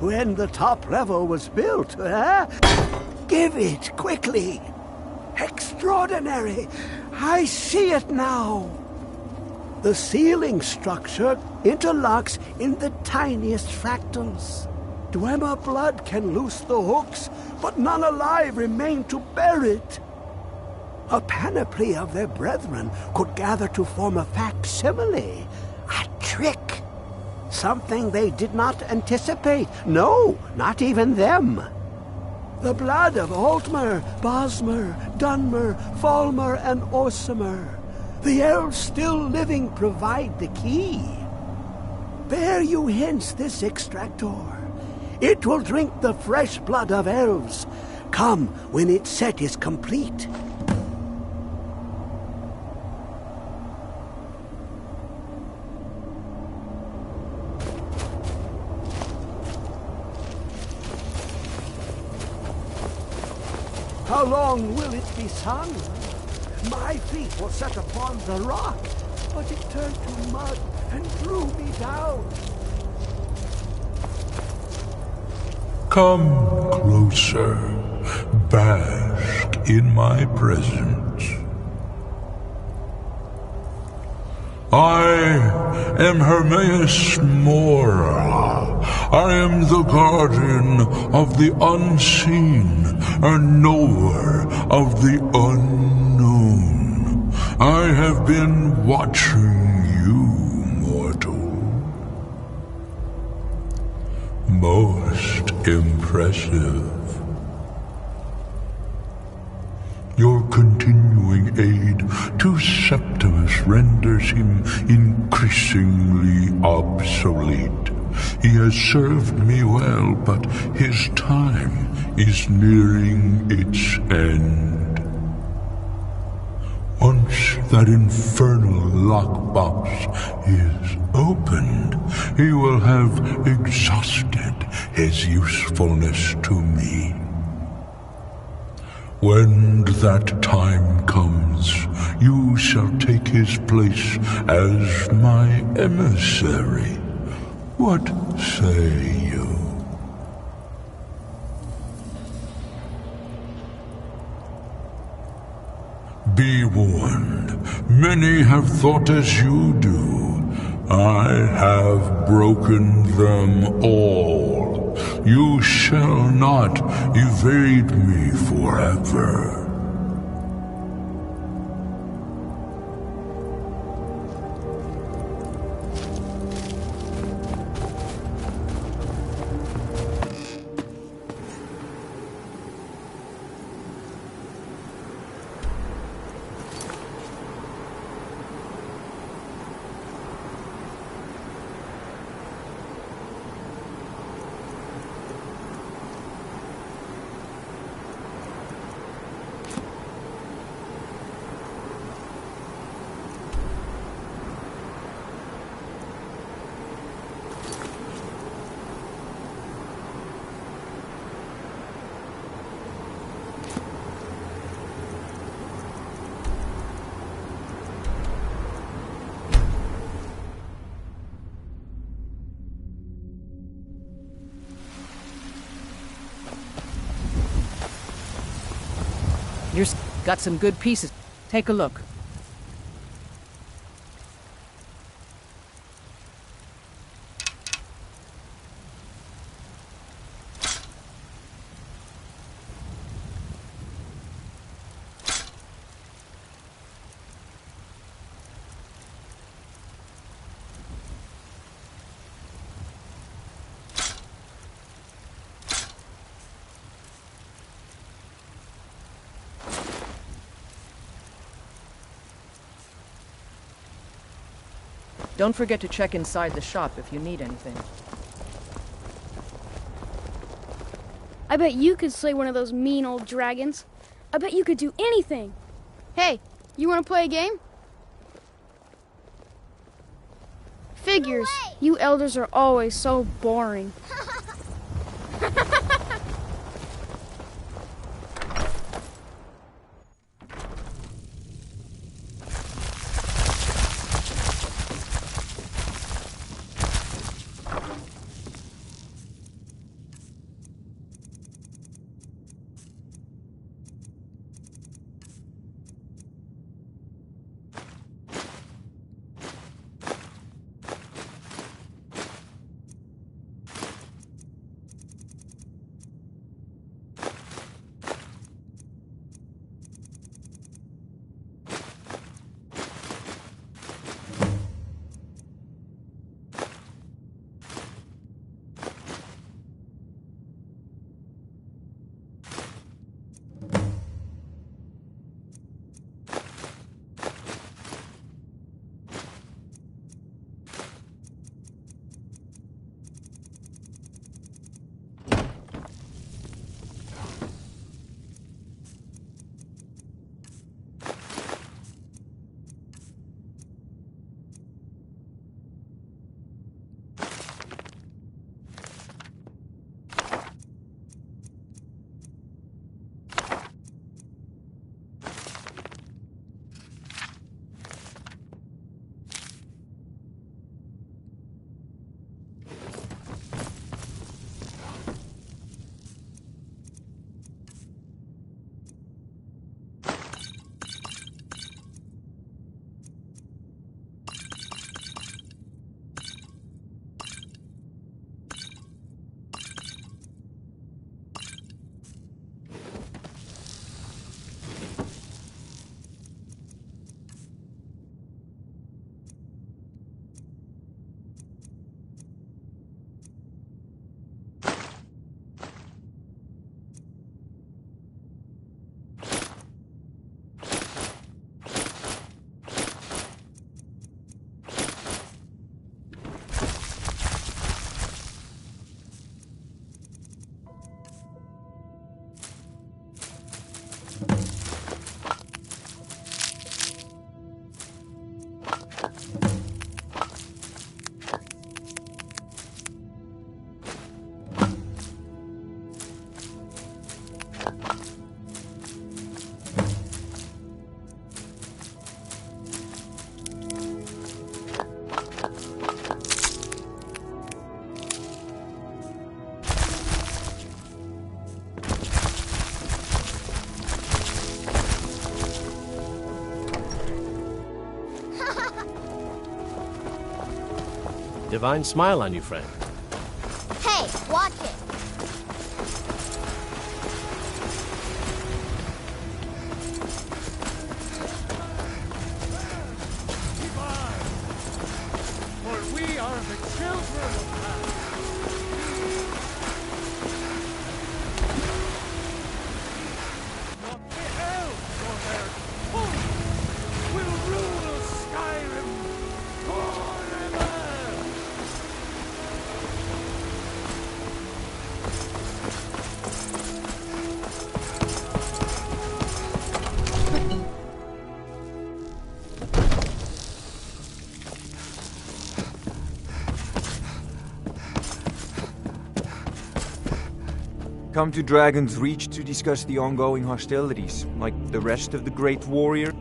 when the top level was built, eh? Give it, quickly! Extraordinary! I see it now! The ceiling structure interlocks in the tiniest fractals. Dwemer blood can loose the hooks, but none alive remain to bear it. A panoply of their brethren could gather to form a facsimile, a trick. Something they did not anticipate. No, not even them. The blood of Altmer, Bosmer, Dunmer, Falmer, and Orsimer. The elves still living provide the key. Bear you hence this extractor. It will drink the fresh blood of elves. Come when its set is complete. How long will it be sung? My feet will set upon the rock, but it turned to mud and drew me down. Come closer, bask in my presence. I am Hermaeus Mora. I am the guardian of the unseen, a knower of the unknown. I have been watching you, mortal. Most impressive. Your continuing aid to Septimus renders him increasingly obsolete. He has served me well, but his time is nearing its end. Once that infernal lockbox is opened, he will have exhausted his usefulness to me. When that time comes, you shall take his place as my emissary. What say you? Be warned, many have thought as you do. I have broken them all. You shall not evade me forever. You've got some good pieces. Take a look. Don't forget to check inside the shop if you need anything. I bet you could slay one of those mean old dragons. I bet you could do anything. Hey, you want to play a game? Figures. You elders are always so boring. Divine smile on you, friend. Hey, watch it. For we are the children of man. Not the elves or their cult will rule Skyrim forever. Come to Dragon's Reach to discuss the ongoing hostilities, like the rest of the Great Warrior?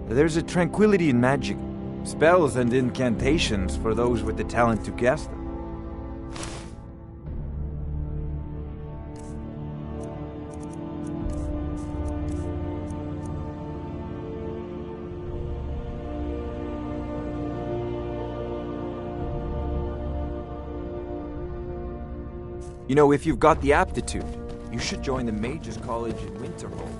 There's a tranquility in magic. Spells and incantations for those with the talent to cast them. You know, if you've got the aptitude, you should join the Mages College at Winterhold.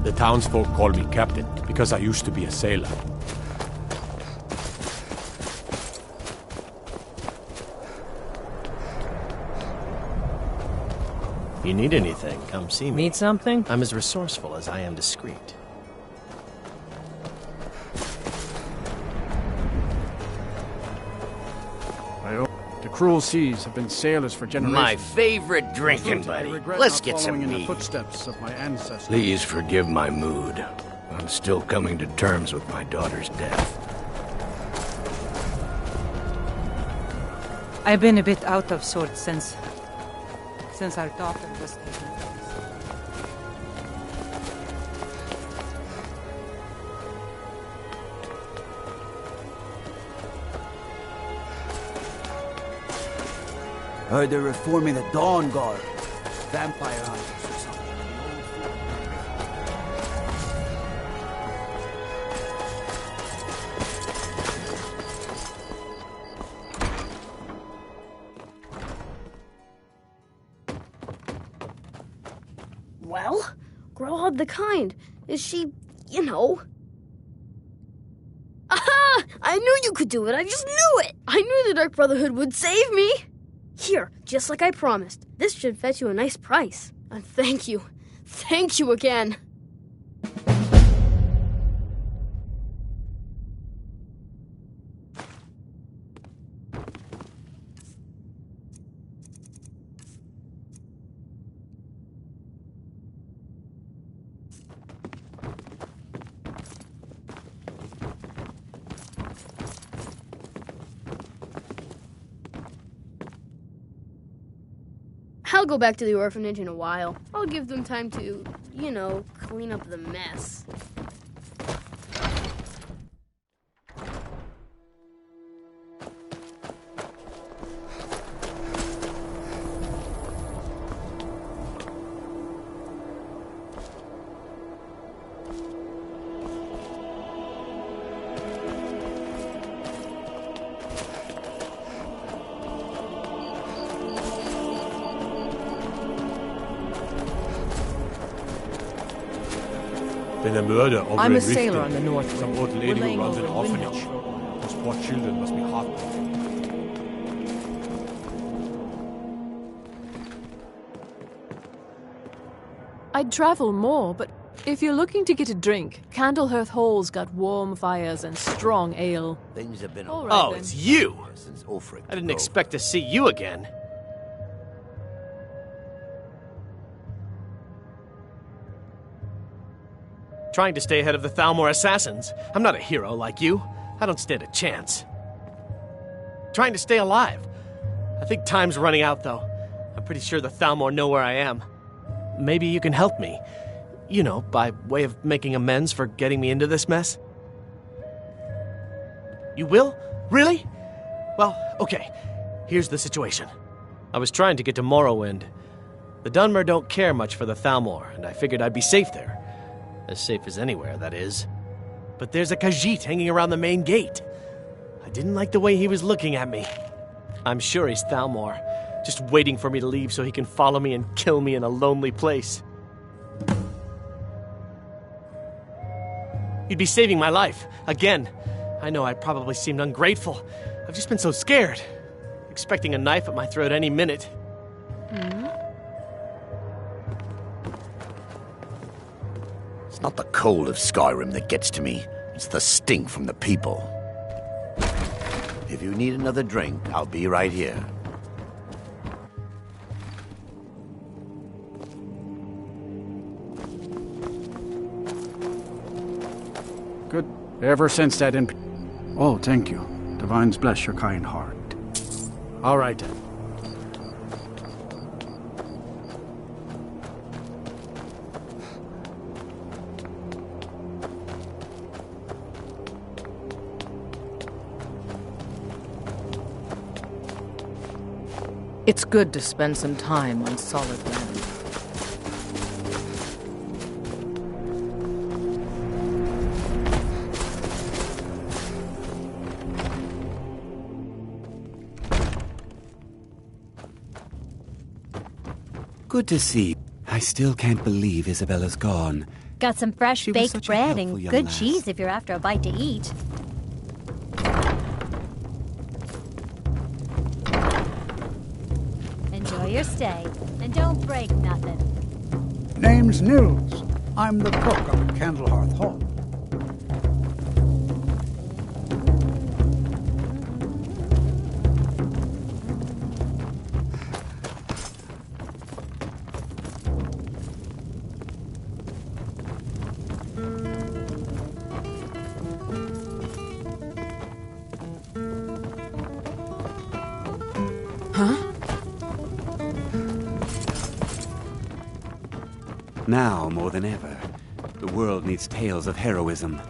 The townsfolk call me captain because I used to be a sailor. You need anything, come see me. Need something? I'm as resourceful as I am discreet. The cruel seas have been sailors for generations. My favorite drinking buddy. Let's get some in the meat. footsteps of my ancestors. Please forgive my mood. I'm still coming to terms with my daughter's death. I've been a bit out of sorts since our daughter was taken. Heard they're reforming the Dawn Guard. Vampire hunters or something. Well, Growled the Kind. Is she, you know... Aha! I knew you could do it. I just knew it. I knew the Dark Brotherhood would save me. Here, just like I promised. This should fetch you a nice price. And thank you. Thank you again. I'll go back to the orphanage in a while. I'll give them time to, you know, clean up the mess. Been a murder over I'm in a sailor Riften. on the North Some Wind. old lady We're who laying runs an over a windmill orphanage. for a while. Those poor children must be heartbroken. I'd travel more, but if you're looking to get a drink, Candlehearth Hall's got warm fires and strong ale. Things have been All right, Oh, then. it's you! since Ulfric I didn't took expect to see you again. Trying to stay ahead of the Thalmor assassins. I'm not a hero like you. I don't stand a chance. Trying to stay alive. I think time's running out, though. I'm pretty sure the Thalmor know where I am. Maybe you can help me. You know, by way of making amends for getting me into this mess. You will? Really? Well, okay. Here's the situation. I was trying to get to Morrowind. The Dunmer don't care much for the Thalmor, and I figured I'd be safe there. As safe as anywhere, that is. But there's a Khajiit hanging around the main gate. I didn't like the way he was looking at me. I'm sure he's Thalmor, just waiting for me to leave so he can follow me and kill me in a lonely place. You'd be saving my life, again. I know I probably seemed ungrateful. I've just been so scared, expecting a knife at my throat any minute. It's not the cold of Skyrim that gets to me. It's the stink from the people. If you need another drink, I'll be right here. Good. Ever since that Oh, thank you. Divines bless your kind heart. All right. It's good to spend some time on solid land. Good to see. I still can't believe Isabella's gone. Got some fresh She was baked such a bread helpful and young good lass. cheese if you're after a bite to eat. Enjoy your stay, and don't break nothing. Name's Nils. I'm the cook up at Candlehearth Hall. Now, more than ever, the world needs tales of heroism.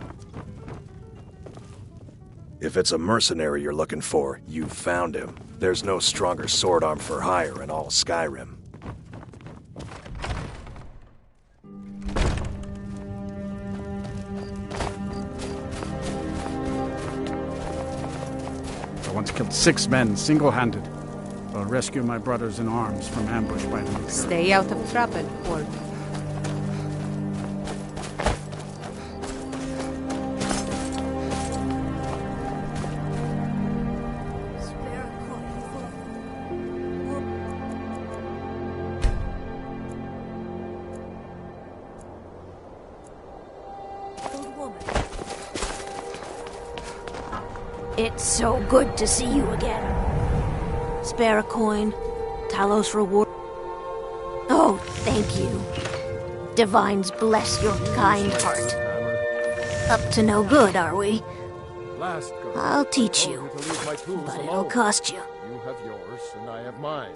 If it's a mercenary you're looking for, you've found him. There's no stronger sword arm for hire in all Skyrim. I once killed 6 men single-handed. I'll rescue my brothers in arms from ambush by the Imperial. Stay out of trouble, Ward. It's so good to see you again. Spare a coin. Talos reward. Oh, thank you. Divines bless your kind heart. Up to no good, are we? I'll teach you, but it'll cost you. You have yours, and I have mine.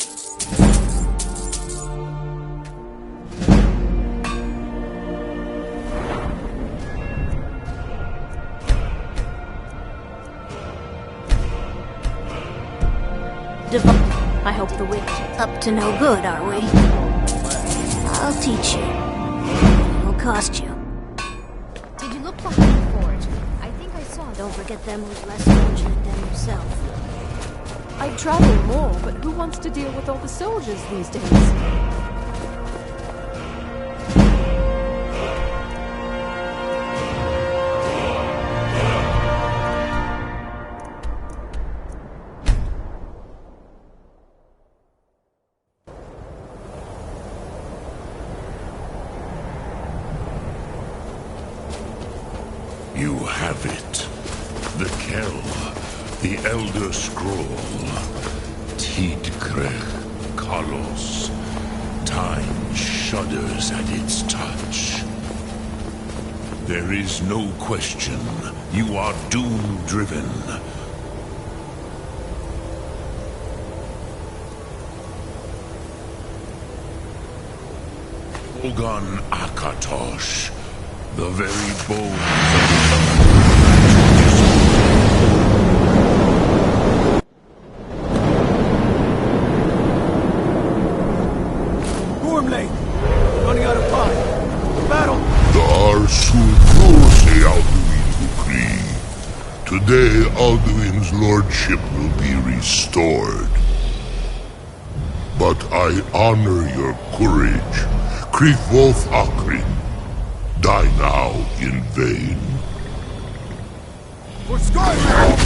I hope the witch. Up to no good, are we? I'll teach you. It'll cost you. Did you look behind for it? I think I saw it. Don't forget them who's less fortunate than yourself. I'd travel more, but who wants to deal with all the soldiers these days? You have it. The Kell, the Elder Scroll. Tidkrech Kalos. Time shudders at its touch. There is no question. You are doom-driven. Ogan Akatosh, the very bones Gormley! Running out of time. Battle! Today, Alduin's lordship will be restored. But I honor your courage. Krithwolf Akrin. Die now in vain. For Skyrim!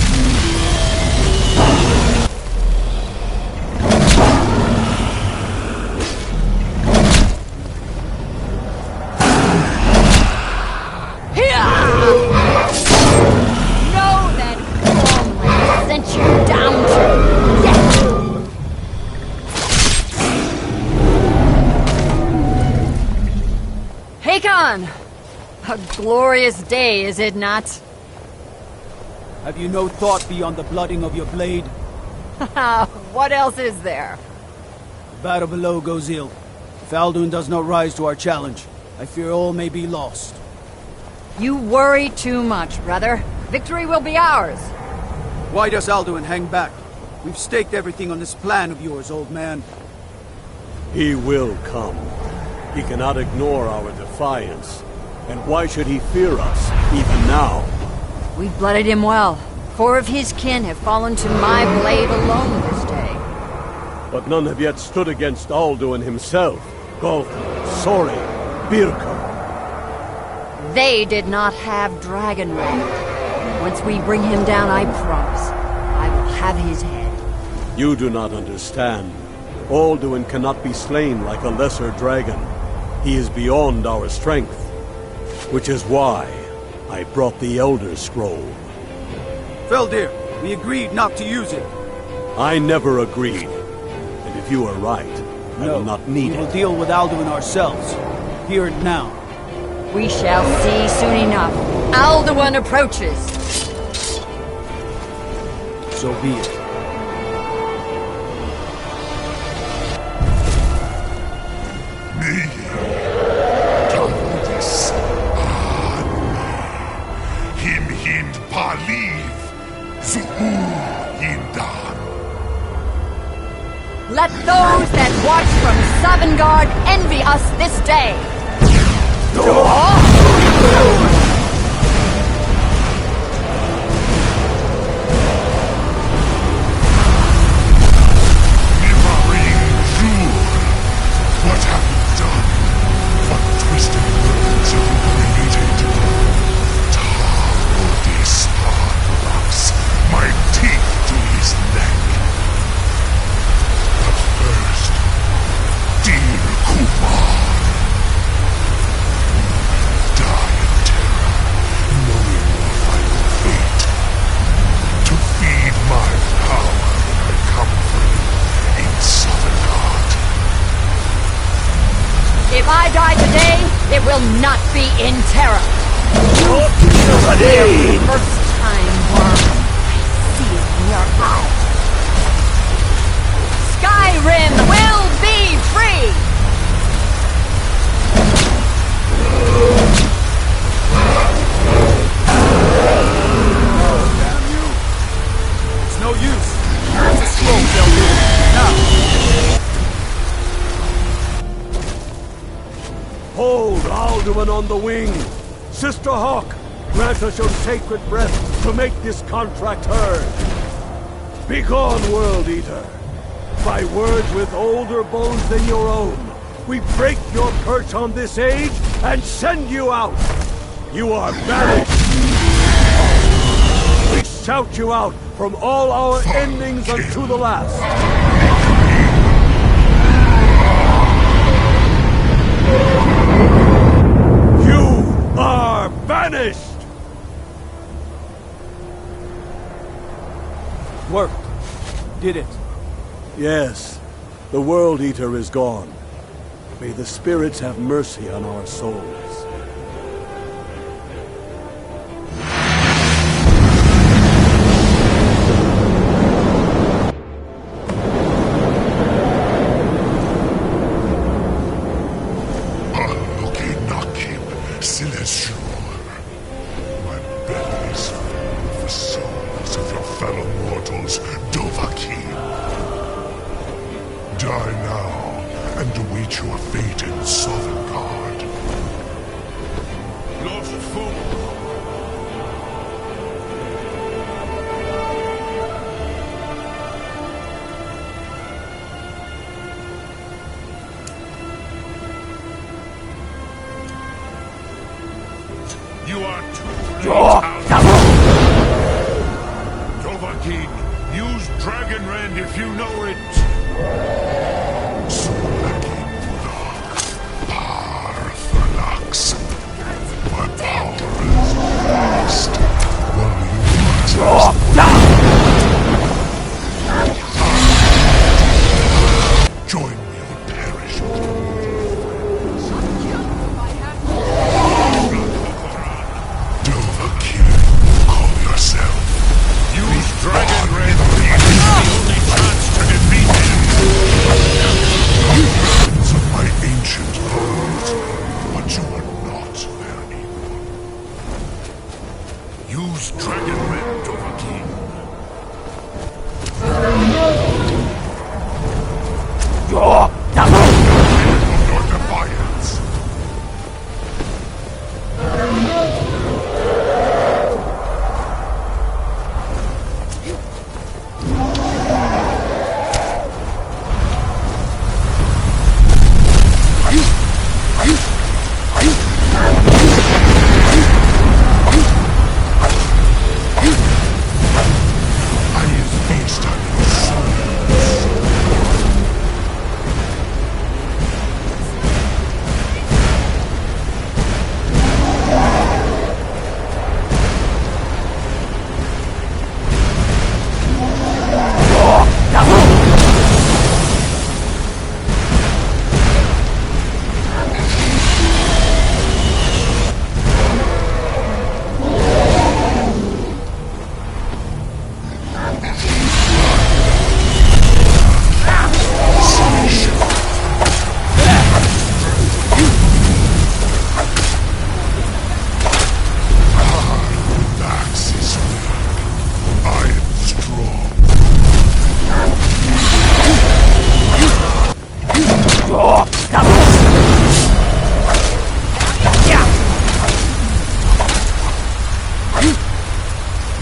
A glorious day, is it not? Have you no thought beyond the blooding of your blade? What else is there? The battle below goes ill. If Alduin does not rise to our challenge, I fear all may be lost. You worry too much, brother. Victory will be ours. Why does Alduin hang back? We've staked everything on this plan of yours, old man. He will come. He cannot ignore our defiance. And why should he fear us, even now? We've blooded him well. 4 of his kin have fallen to my blade alone this day. But none have yet stood against Alduin himself. Golf, Sori, Birka. They did not have Dragonrand. Once we bring him down, I promise, I will have his head. You do not understand. Alduin cannot be slain like a lesser dragon. He is beyond our strength. Which is why I brought the Elder Scroll. Feldir, we agreed not to use it. I never agreed. And if you are right, I will not need it. We will deal with Alduin ourselves. Here and now. We shall see soon enough. Alduin approaches. So be it. Let those that watch from Sovngarde envy us this day! What have you done? What twisted words have you created? This hard rocks my teeth to his neck. But first, dear Kumar, die in terror, knowing your final fate. To feed my power when I come for you in Sovngarde. If I die today, it will not be in terror. For the first time, Worm, I see it in your eyes. Skyrim will be free! Damn you! It's no use. It's a scroll, Feldir. Now! Hold Alduin on the wing! Sister Hawk, grant us your sacred breath to make this contract heard! Begone, World Eater! By words with older bones than your own, we break your curse on this age and send you out! You are banished! We shout you out from all our endings unto the last! Are banished! Worked. Did it. Yes. The World Eater is gone. May the spirits have mercy on our souls. your fate in Sovngarde. Lost foe. You are too late. Dovahkiin, use Dragon Rend if you know it. Parthalax. My power is lost. While you join me or perish. Dovahkiin, call yourself. Use Dragon Rend. It's the only chance to defeat him. Of my ancient halls, but you are not their equal. Use Dragon Rend, Dovahkiin. Your defiance.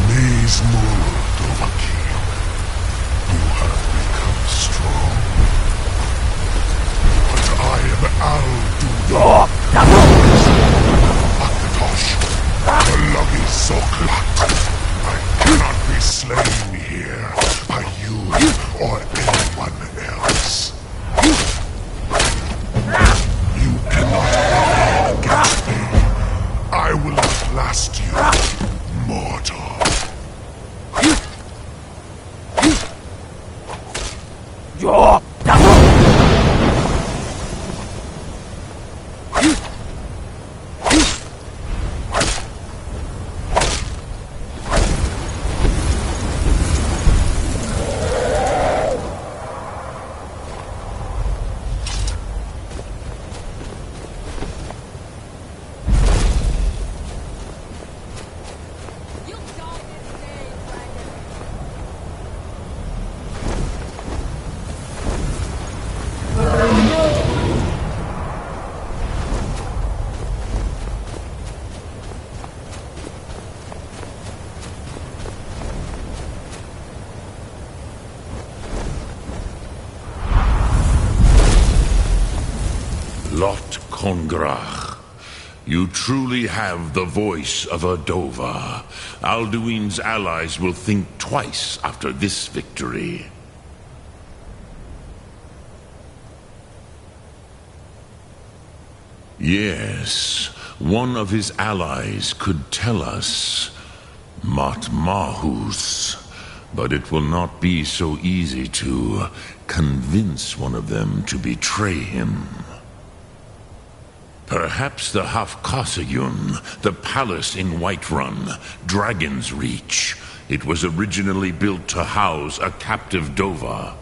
Please move, Dovahkiin. You have become strong. But I am Al-Duin. Akatosh, the luggy Zoklat. I cannot be slain here by you or anyone else. You cannot prevail against me. I will outlast you, mortal. Lot Kongrach, you truly have the voice of a Dova. Alduin's allies will think twice after this victory. Yes, one of his allies could tell us. Matmahus. But it will not be so easy to convince one of them to betray him. Perhaps the Hafkasayun, the palace in Whiterun, Dragon's Reach. It was originally built to house a captive Dova.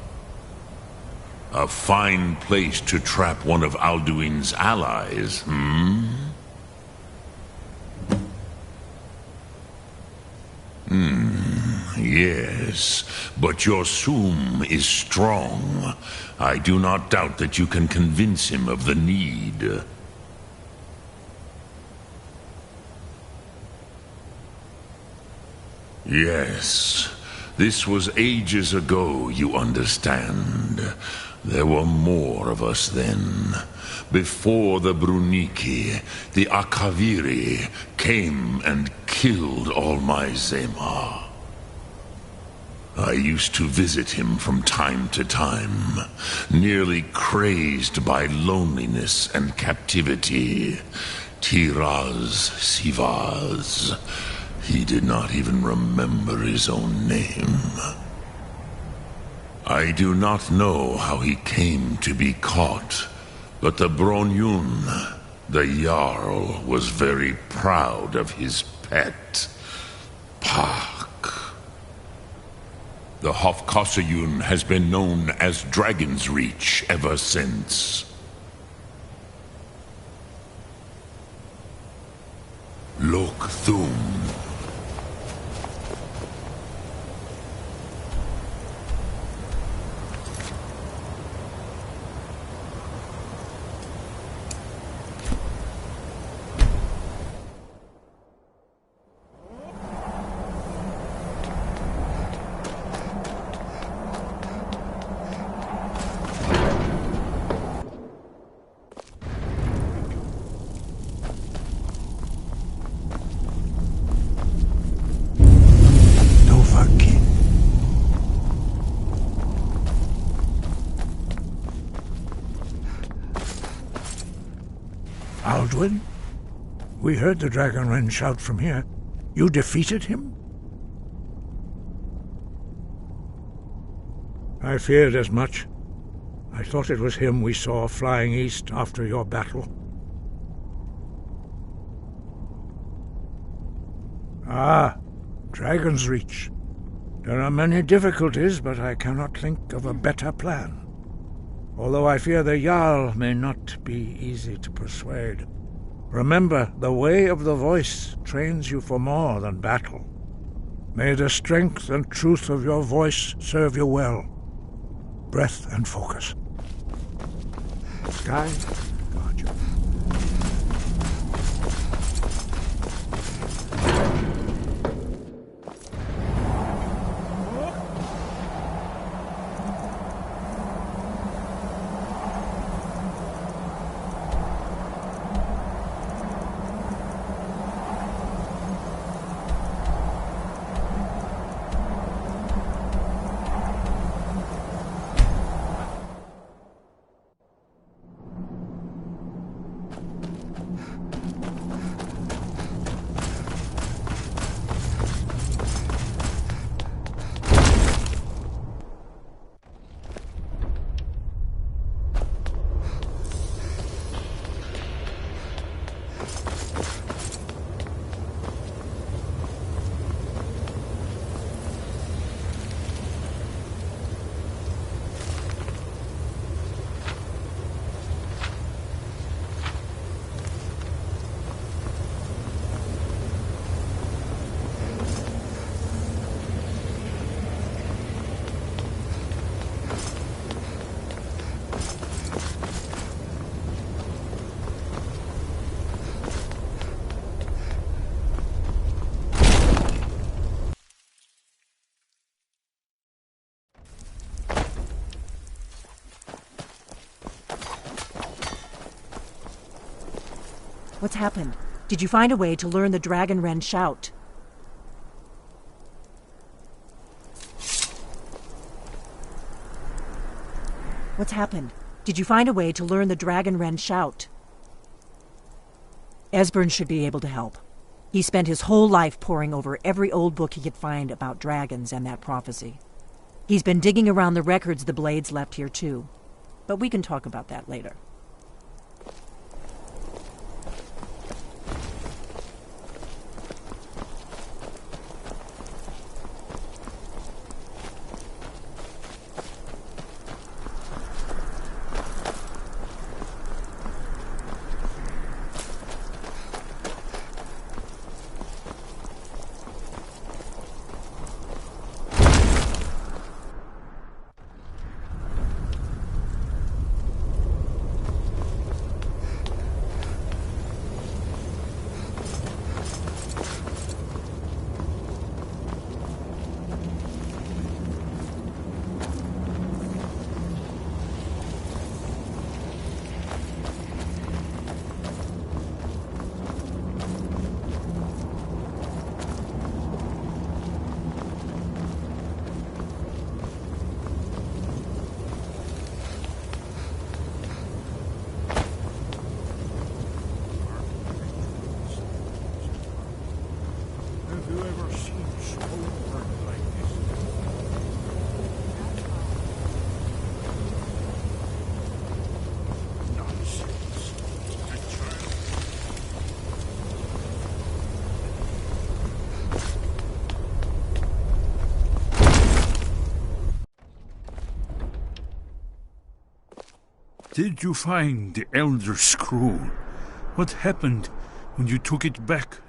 A fine place to trap one of Alduin's allies, Yes, but your Soom is strong. I do not doubt that you can convince him of the need. Yes, this was ages ago, you understand. There were more of us then. Before the Bruniki, the Akaviri came and killed all my Zema. I used to visit him from time to time, nearly crazed by loneliness and captivity. Tiraz Sivaz. He did not even remember his own name. I do not know how he came to be caught, but the Bronyun, the Jarl, was very proud of his pet, Pak. The Hofkosayun has been known as Dragon's Reach ever since. Lok Thum. Aldwin? We heard the Dragonren shout from here. You defeated him? I feared as much. I thought it was him we saw flying east after your battle. Ah, Dragon's Reach. There are many difficulties, but I cannot think of a better plan. Although I fear the Jarl may not be easy to persuade. Remember, the way of the voice trains you for more than battle. May the strength and truth of your voice serve you well. Breath and focus. Sky, guard you. What's happened? Did you find a way to learn the Dragonren shout? What's happened? Did you find a way to learn the Dragonren shout? Esbern should be able to help. He spent his whole life poring over every old book he could find about dragons and that prophecy. He's been digging around the records the Blades left here too. But we can talk about that later. Did you find the Elder Scroll? What happened when you took it back?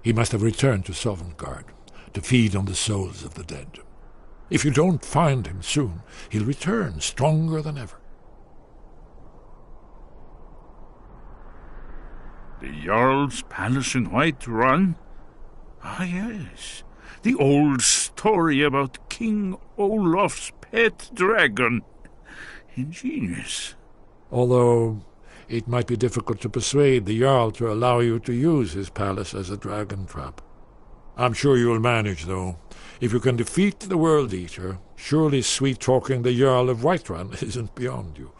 He must have returned to Sovngarde to feed on the souls of the dead. If you don't find him soon, he'll return stronger than ever. The Jarl's palace in Whiterun? Ah, yes. The old story about King Olaf's pet dragon. Ingenious. Although it might be difficult to persuade the Jarl to allow you to use his palace as a dragon trap. I'm sure you'll manage, though. If you can defeat the World Eater, surely sweet-talking the Jarl of Whiterun isn't beyond you.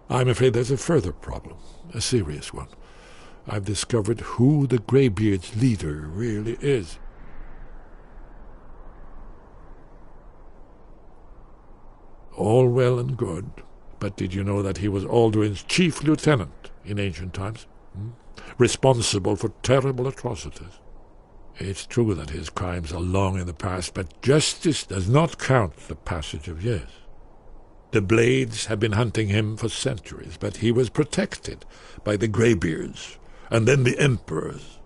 I'm afraid there's a further problem, a serious one. I've discovered who the Greybeard's leader really is. All well and good, but did you know that he was Alduin's chief lieutenant in ancient times? Responsible for terrible atrocities. It's true that his crimes are long in the past, but justice does not count the passage of years. The Blades have been hunting him for centuries, but he was protected by the Greybeards, and then the Emperors.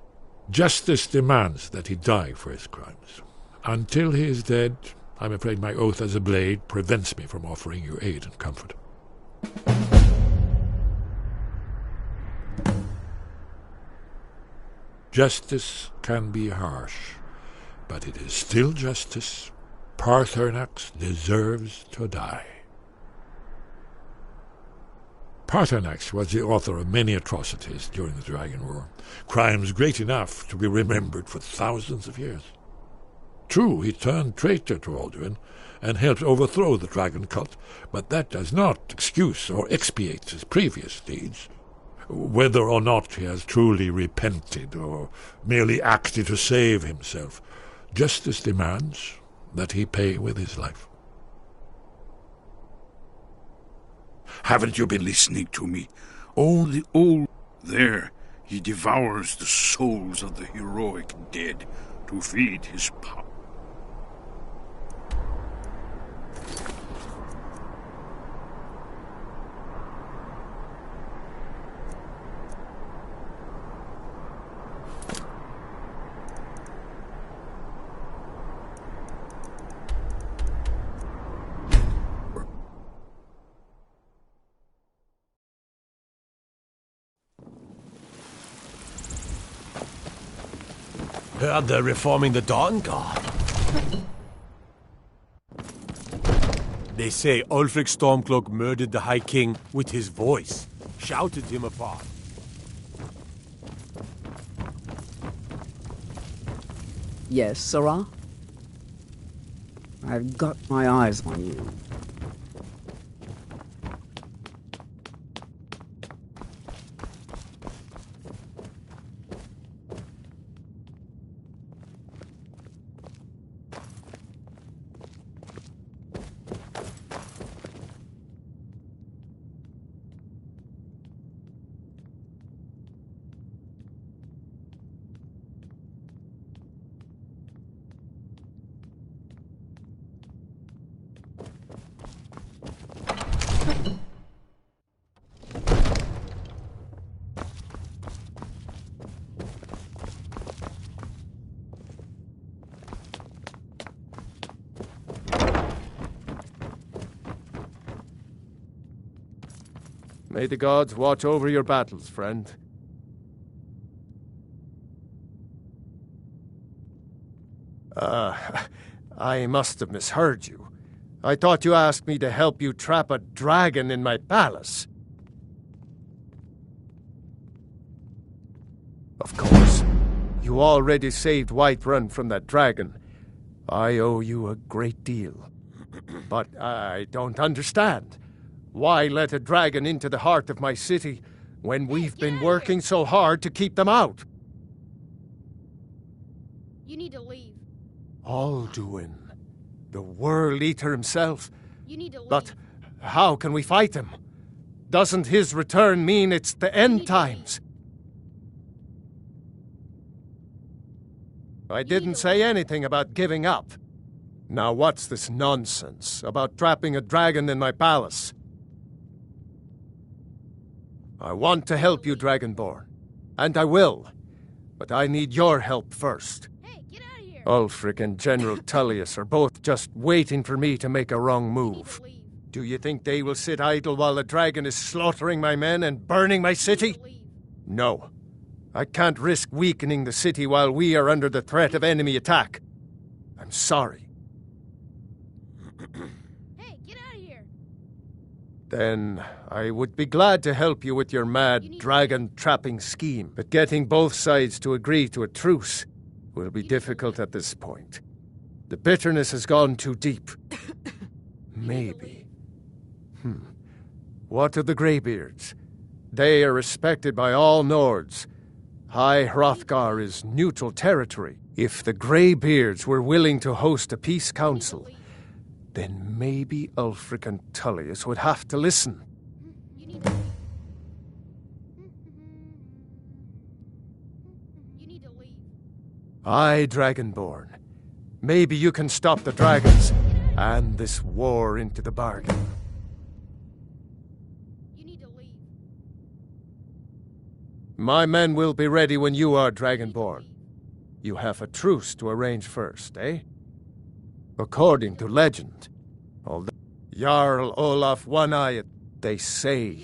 Justice demands that he die for his crimes. Until he is dead, I'm afraid my oath as a Blade prevents me from offering you aid and comfort. Justice can be harsh, but it is still justice. Paarthurnax deserves to die. Paarthurnax was the author of many atrocities during the Dragon War, crimes great enough to be remembered for thousands of years. True, he turned traitor to Alduin and helped overthrow the dragon cult, but that does not excuse or expiate his previous deeds. Whether or not he has truly repented or merely acted to save himself, justice demands that he pay with his life. Haven't you been listening to me? Only old there, he devours the souls of the heroic dead to feed his power. Heard they're reforming the Dawn Guard. They say Ulfric Stormcloak murdered the High King with his voice, shouted him apart. Yes, Sirrah? I've got my eyes on you. May the gods watch over your battles, friend. I must have misheard you. I thought you asked me to help you trap a dragon in my palace. Of course. You already saved Whiterun from that dragon. I owe you a great deal. But I don't understand. Why let a dragon into the heart of my city when we've been working so hard to keep them out? You need to leave. Alduin, the World Eater himself. You need to leave. But how can we fight him? Doesn't his return mean it's the end times? I didn't say anything about giving up. Now what's this nonsense about trapping a dragon in my palace? I want to help you, Dragonborn. And I will. But I need your help first. Ulfric and General Tullius are both just waiting for me to make a wrong move. Do you think they will sit idle while the dragon is slaughtering my men and burning my city? No. I can't risk weakening the city while we are under the threat of enemy attack. I'm sorry. Hey, get out of here! Then I would be glad to help you with your mad dragon-trapping scheme, but getting both sides to agree to a truce will be difficult at this point. The bitterness has gone too deep. Maybe. What of the Greybeards? They are respected by all Nords. High Hrothgar is neutral territory. If the Greybeards were willing to host a peace council, then maybe Ulfric and Tullius would have to listen. Aye, Dragonborn. Maybe you can stop the dragons and this war into the bargain. My men will be ready when you are, Dragonborn. You have a truce to arrange first, eh? According to legend, although Jarl Olaf One-Eyed, they say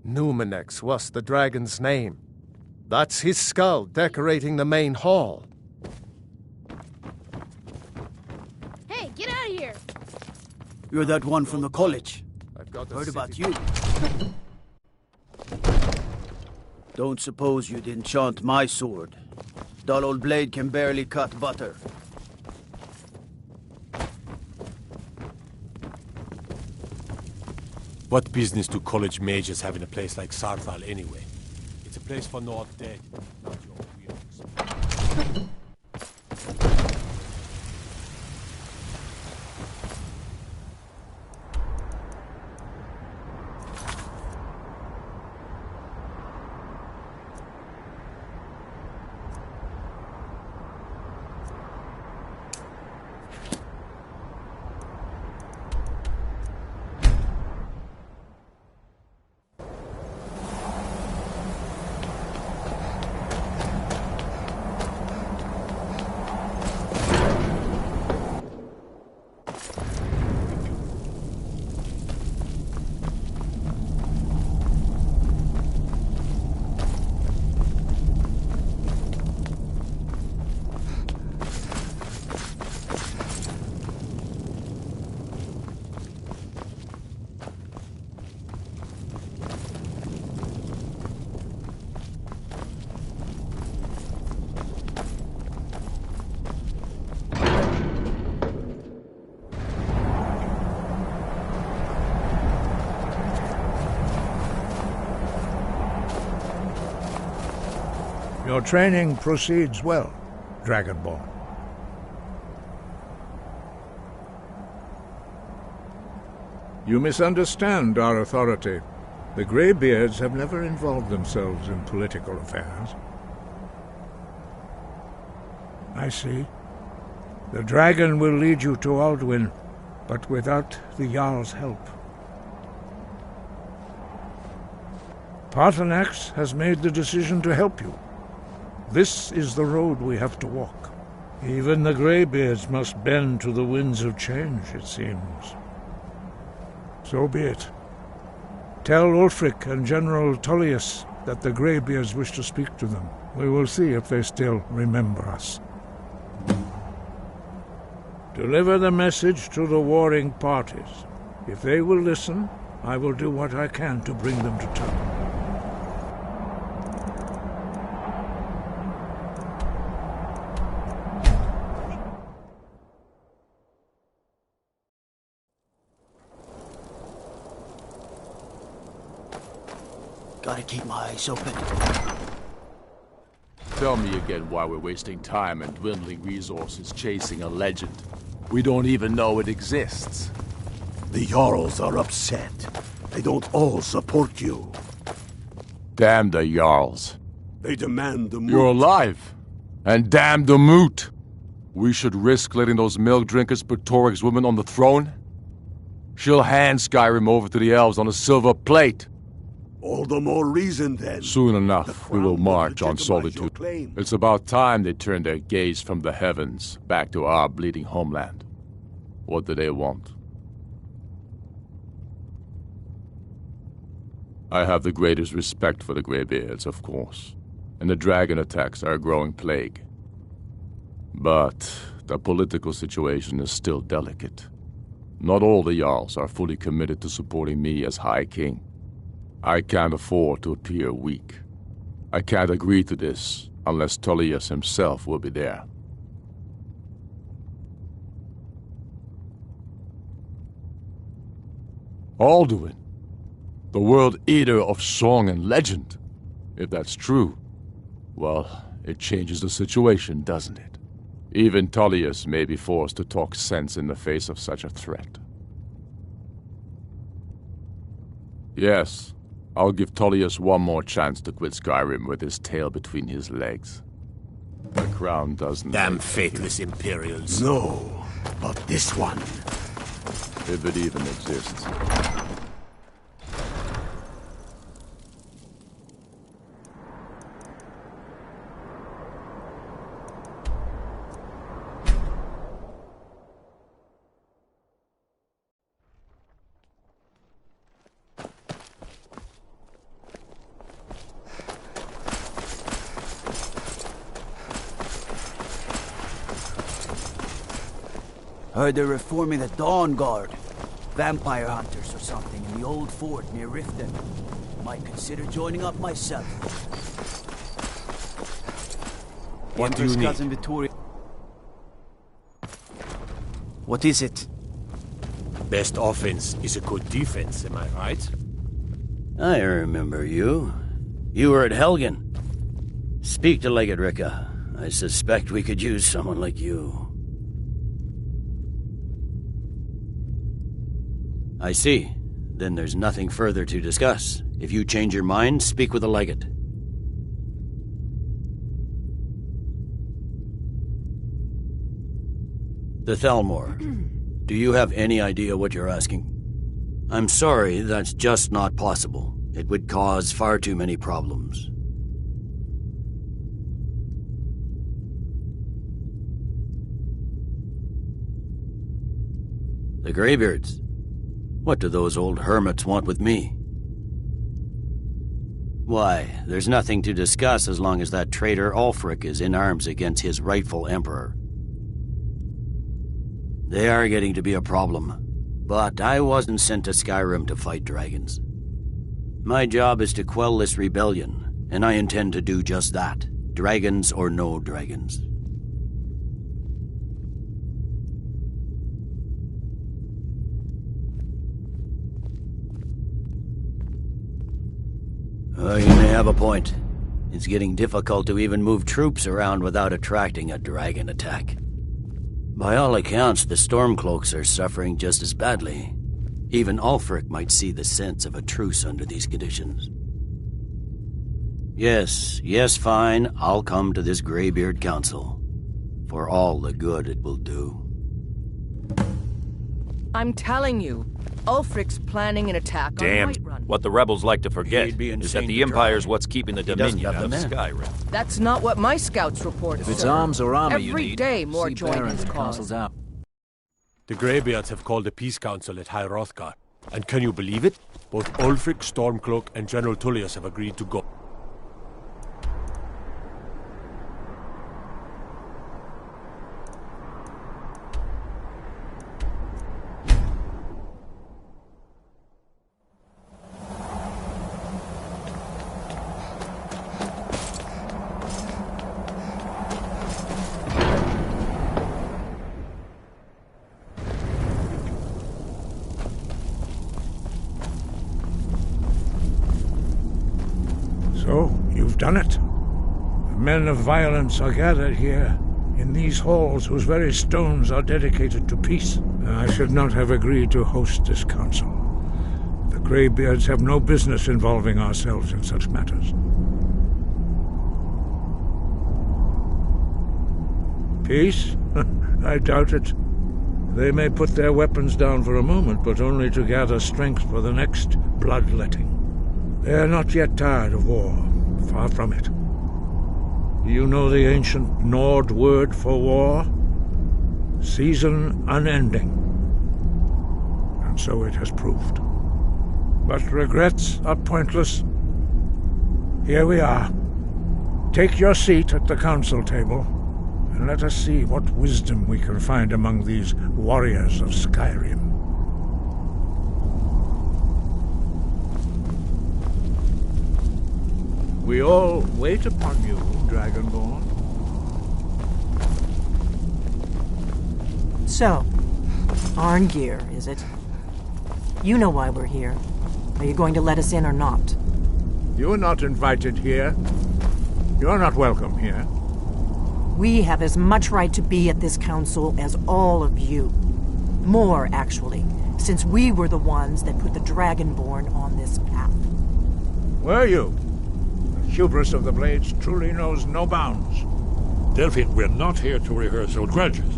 Numenex was the dragon's name. That's his skull decorating the main hall. Hey, get out of here! You're that one from the college. I've got Heard about you. Don't suppose you'd enchant my sword. Dull old blade can barely cut butter. What business do college mages have in a place like Sarthal anyway? It's a place for Nord dead, not your weirdos. Your training proceeds well, Dragonborn. You misunderstand our authority. The Greybeards have never involved themselves in political affairs. I see. The dragon will lead you to Alduin, but without the Jarl's help. Paarthurnax has made the decision to help you. This is the road we have to walk. Even the Greybeards must bend to the winds of change, it seems. So be it. Tell Ulfric and General Tullius that the Greybeards wish to speak to them. We will see if they still remember us. Deliver the message to the warring parties. If they will listen, I will do what I can to bring them to terms. Gotta keep my eyes open. Tell me again why we're wasting time and dwindling resources chasing a legend. We don't even know it exists. The Jarls are upset. They don't all support you. Damn the Jarls. They demand the moot. You're alive. And damn the moot. We should risk letting those milk drinkers put Toryg's woman on the throne? She'll hand Skyrim over to the elves on a silver plate. All the more reason, then. Soon enough, we will march on legitimize your Solitude. claim. It's about time they turn their gaze from the heavens back to our bleeding homeland. What do they want? I have the greatest respect for the Greybeards, of course, and the dragon attacks are a growing plague. But the political situation is still delicate. Not all the Jarls are fully committed to supporting me as High King. I can't afford to appear weak. I can't agree to this unless Tullius himself will be there. Alduin, the World Eater of song and legend. If that's true, well, it changes the situation, doesn't it? Even Tullius may be forced to talk sense in the face of such a threat. Yes, I'll give Tullius one more chance to quit Skyrim with his tail between his legs. The crown doesn't... Damn faithless Imperials. No, but this one. If it even exists. Heard they're reforming the Dawn Guard. Vampire hunters or something in the old fort near Riften. Might consider joining up myself. What do you need? Cousin Vittoria. What is it? Best offense is a good defense, am I right? I remember you. You were at Helgen. Speak to Legate Ricka. I suspect we could use someone like you. I see. Then there's nothing further to discuss. If you change your mind, speak with the Legate. The Thalmor. Do you have any idea what you're asking? I'm sorry, that's just not possible. It would cause far too many problems. The Greybeards. What do those old hermits want with me? Why, there's nothing to discuss as long as that traitor Ulfric is in arms against his rightful emperor. They are getting to be a problem, but I wasn't sent to Skyrim to fight dragons. My job is to quell this rebellion, and I intend to do just that, dragons or no dragons. You may have a point. It's getting difficult to even move troops around without attracting a dragon attack. By all accounts, the Stormcloaks are suffering just as badly. Even Ulfric might see the sense of a truce under these conditions. Yes, fine. I'll come to this Greybeard Council. For all the good it will do. I'm telling you, Ulfric's planning an attack on Damn. Whiterun. What the rebels like to forget is that the Empire's what's keeping the Dominion out of Skyrim. That's not what my scouts report. If it's arms or armor you Every need, day more see join Baron's his cause. councils out. The Greybeards have called a peace council at High Hrothgar. And can you believe it? Both Ulfric, Stormcloak, and General Tullius have agreed to go. So, you've done it. The men of violence are gathered here, in these halls whose very stones are dedicated to peace. I should not have agreed to host this council. The Greybeards have no business involving ourselves in such matters. Peace? I doubt it. They may put their weapons down for a moment, but only to gather strength for the next bloodletting. They're not yet tired of war. Far from it. Do you know the ancient Nord word for war? Season unending. And so it has proved. But regrets are pointless. Here we are. Take your seat at the council table, and let us see what wisdom we can find among these warriors of Skyrim. We all wait upon you, Dragonborn. So, Arngeir, is it? You know why we're here. Are you going to let us in or not? You're not invited here. You're not welcome here. We have as much right to be at this council as all of you. More, actually, since we were the ones that put the Dragonborn on this path. Were you? The hubris of the Blades truly knows no bounds. Delphine, we're not here to rehearse old grudges.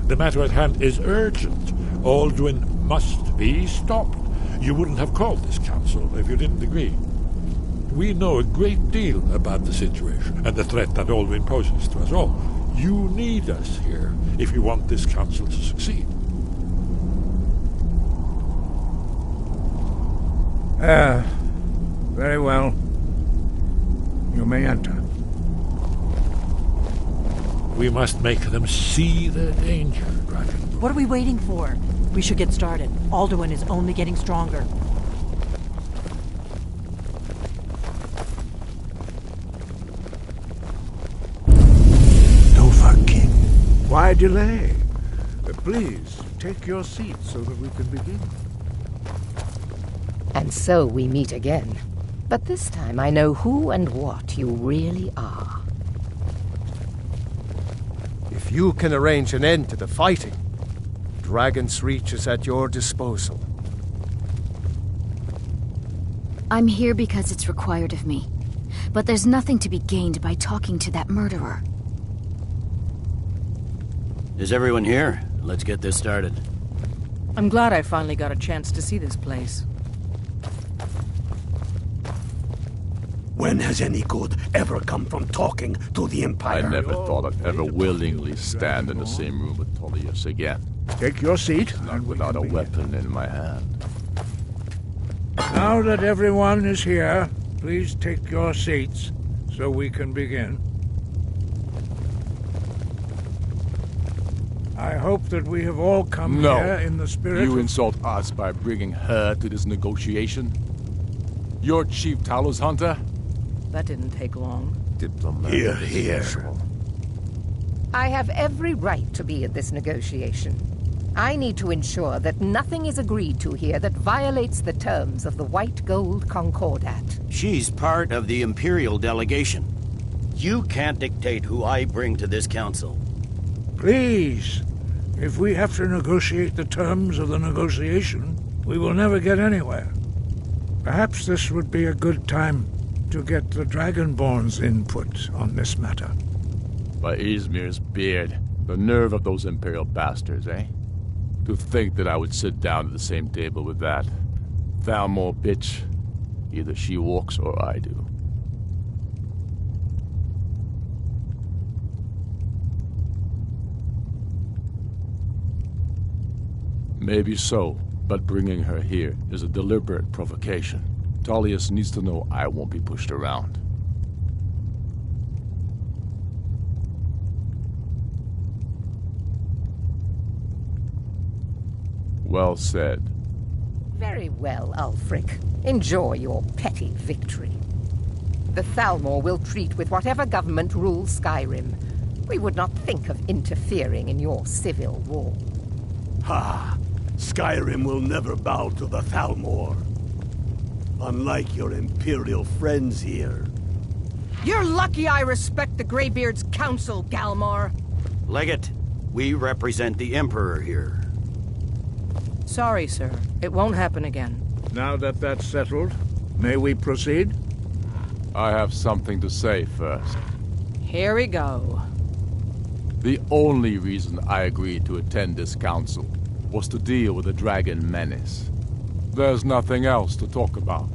The matter at hand is urgent. Alduin must be stopped. You wouldn't have called this council if you didn't agree. We know a great deal about the situation and the threat that Alduin poses to us all. You need us here if you want this council to succeed. Very well. You may enter. We must make them see the danger, Dragon. What are we waiting for? We should get started. Alduin is only getting stronger. Why delay? Please, take your seat so that we can begin. And so we meet again. But this time I know who and what you really are. If you can arrange an end to the fighting, Dragon's Reach is at your disposal. I'm here because it's required of me. But there's nothing to be gained by talking to that murderer. Is everyone here? Let's get this started. I'm glad I finally got a chance to see this place. When has any good ever come from talking to the Empire? I never thought I'd ever willingly stand in the same room with Tullius again. Take your seat. Not without a weapon in my hand. Now that everyone is here, please take your seats so we can begin. I hope that we have all come here in the spirit You insult us by bringing her to this negotiation? You're Chief Talos Hunter? That didn't take long. Diplomat. Here. I have every right to be at this negotiation. I need to ensure that nothing is agreed to here that violates the terms of the White Gold Concordat. She's part of the Imperial delegation. You can't dictate who I bring to this council. Please, if we have to negotiate the terms of the negotiation, we will never get anywhere. Perhaps this would be a good time to get the Dragonborn's input on this matter. By Izmir's beard, the nerve of those Imperial bastards, eh? To think that I would sit down at the same table with that Thalmor bitch. Either she walks or I do. Maybe so, but bringing her here is a deliberate provocation. Tullius needs to know I won't be pushed around. Well said. Very well, Ulfric. Enjoy your petty victory. The Thalmor will treat with whatever government rules Skyrim. We would not think of interfering in your civil war. Ha! Skyrim will never bow to the Thalmor. Unlike your Imperial friends here. You're lucky I respect the Greybeard's counsel, Galmar. Legate, we represent the Emperor here. Sorry, sir. It won't happen again. Now that that's settled, may we proceed? I have something to say first. Here we go. The only reason I agreed to attend this council was to deal with the dragon menace. There's nothing else to talk about.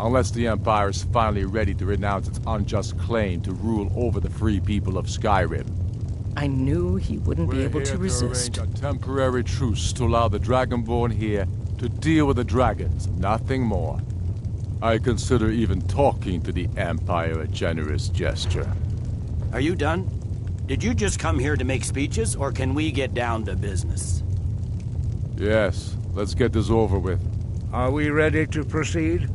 Unless the Empire is finally ready to renounce its unjust claim to rule over the free people of Skyrim. I knew he wouldn't be able to resist. Arrange a temporary truce to allow the Dragonborn here to deal with the dragons, nothing more. I consider even talking to the Empire a generous gesture. Are you done? Did you just come here to make speeches, or can we get down to business? Yes, let's get this over with. Are we ready to proceed?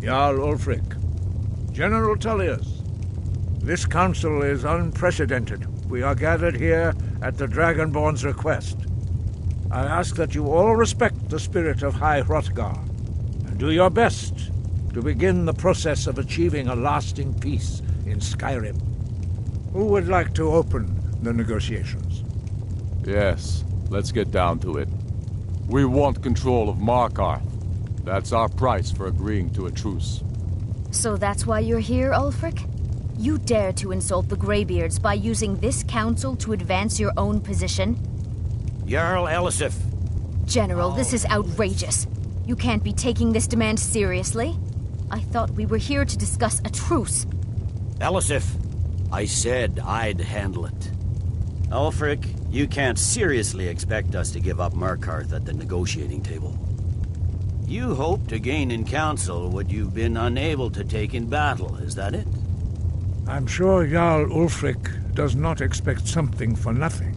Jarl Ulfric, General Tullius, this council is unprecedented. We are gathered here at the Dragonborn's request. I ask that you all respect the spirit of High Hrothgar, and do your best to begin the process of achieving a lasting peace in Skyrim. Who would like to open the negotiations? Yes, let's get down to it. We want control of Markarth. That's our price for agreeing to a truce. So that's why you're here, Ulfric? You dare to insult the Greybeards by using this council to advance your own position? Jarl Elisif. General, this is outrageous. You can't be taking this demand seriously. I thought we were here to discuss a truce. Elisif, I said I'd handle it. Ulfric, you can't seriously expect us to give up Markarth at the negotiating table. You hope to gain in council what you've been unable to take in battle, is that it? I'm sure Jarl Ulfric does not expect something for nothing.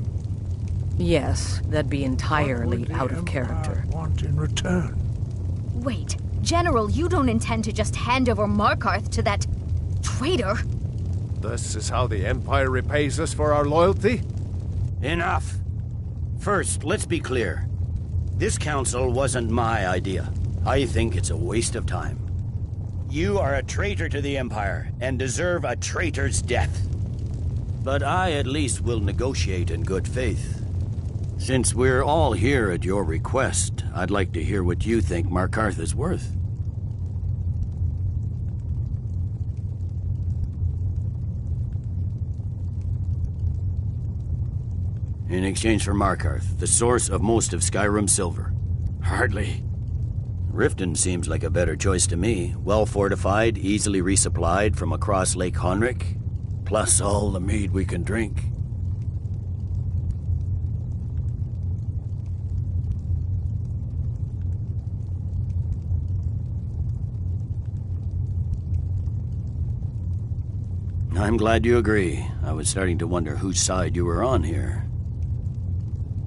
Yes, that'd be entirely out of character. Want in return? Wait, General, you don't intend to just hand over Markarth to that traitor? This is how the Empire repays us for our loyalty? Enough. First, let's be clear. This council wasn't my idea. I think it's a waste of time. You are a traitor to the Empire, and deserve a traitor's death. But I at least will negotiate in good faith. Since we're all here at your request, I'd like to hear what you think Markarth is worth. In exchange for Markarth, the source of most of Skyrim's silver. Hardly. Riften seems like a better choice to me. Well-fortified, easily resupplied from across Lake Honric, plus all the mead we can drink. I'm glad you agree. I was starting to wonder whose side you were on here.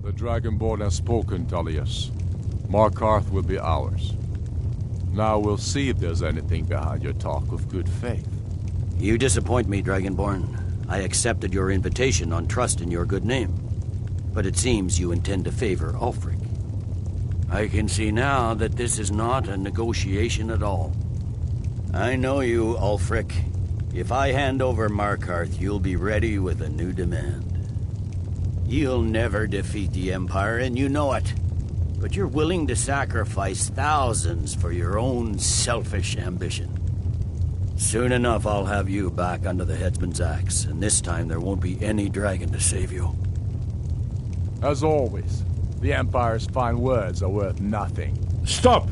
The Dragonborn has spoken, Tullius. Markarth will be ours. Now we'll see if there's anything behind your talk of good faith. You disappoint me, Dragonborn. I accepted your invitation on trust in your good name. But it seems you intend to favor Ulfric. I can see now that this is not a negotiation at all. I know you, Ulfric. If I hand over Markarth, you'll be ready with a new demand. You'll never defeat the Empire, and you know it. But you're willing to sacrifice thousands for your own selfish ambition. Soon enough, I'll have you back under the headsman's axe, and this time there won't be any dragon to save you. As always, the Empire's fine words are worth nothing. Stop!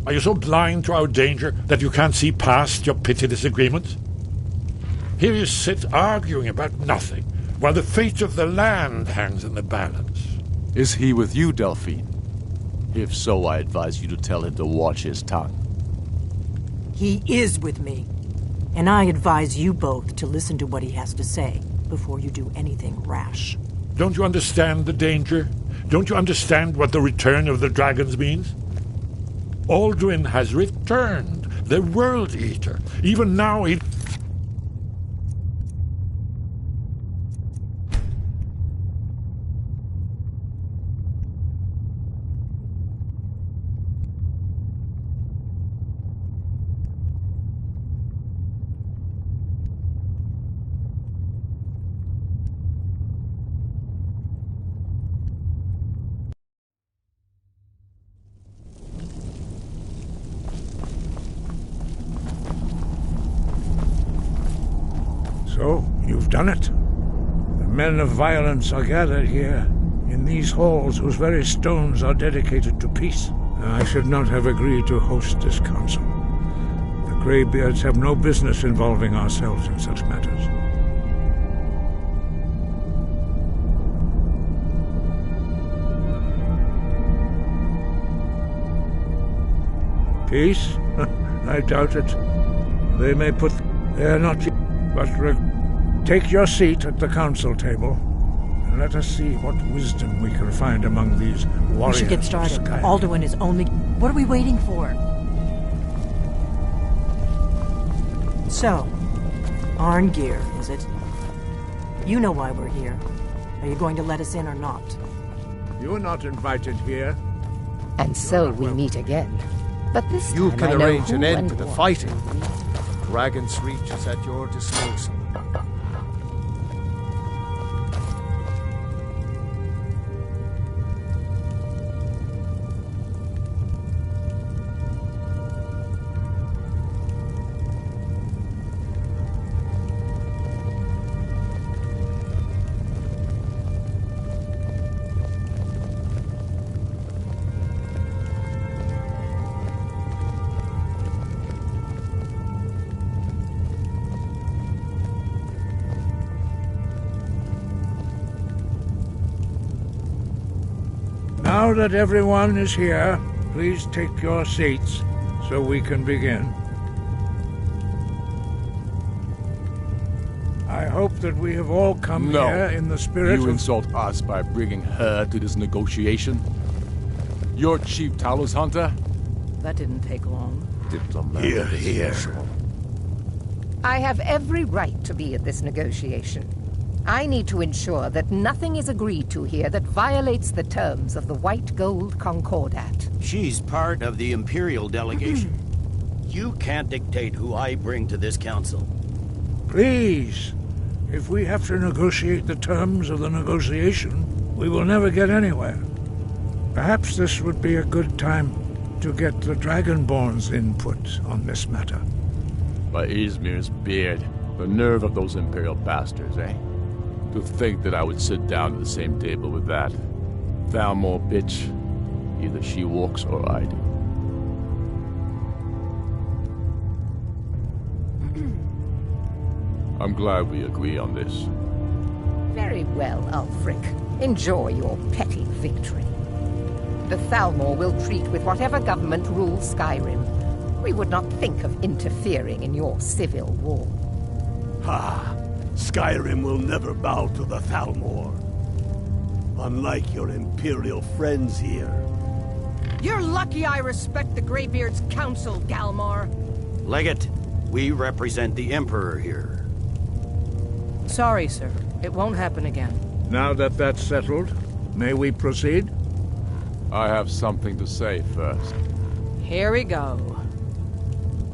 Are you so blind to our danger that you can't see past your petty disagreements? Here you sit arguing about nothing, while the fate of the land hangs in the balance. Is he with you, Delphine? If so, I advise you to tell him to watch his tongue. He is with me. And I advise you both to listen to what he has to say before you do anything rash. Don't you understand the danger? Don't you understand what the return of the dragons means? Alduin has returned, the World Eater. Even now he... So, you've done it. The men of violence are gathered here, in these halls whose very stones are dedicated to peace I should not have agreed to host this council. The Greybeards have no business involving ourselves in such matters. Peace? I doubt it. They may put... They are not yet... But take your seat at the council table, and let us see what wisdom we can find among these warriors. We should get started. Alduin is only... What are we waiting for? So, Arngeir, is it? You know why we're here. Are you going to let us in or not? You're not invited here. And so we meet again. But this you time can I know arrange an who end and to the what. fighting. Dragon's Reach is at your disposal. Now that everyone is here, please take your seats so we can begin. I hope that we have all come here in the spirit You of... insult us by bringing her to this negotiation? You're Chief Talos Hunter? That didn't take long. Here, here. I have every right to be at this negotiation. I need to ensure that nothing is agreed to here that violates the terms of the White Gold Concordat. She's part of the Imperial delegation. You can't dictate who I bring to this council. Please, if we have to negotiate the terms of the negotiation, we will never get anywhere. Perhaps this would be a good time to get the Dragonborn's input on this matter. By Izmir's beard, the nerve of those Imperial bastards, eh? To think that I would sit down at the same table with that. Thalmor bitch. Either she walks or I do. I'm glad we agree on this. Very well, Ulfric. Enjoy your petty victory. The Thalmor will treat with whatever government rules Skyrim. We would not think of interfering in your civil war. Ha! Skyrim will never bow to the Thalmor. Unlike your Imperial friends here. You're lucky I respect the Greybeard's counsel, Galmar. Legate, we represent the Emperor here. Sorry, sir. It won't happen again. Now that that's settled, may we proceed? I have something to say first. Here we go.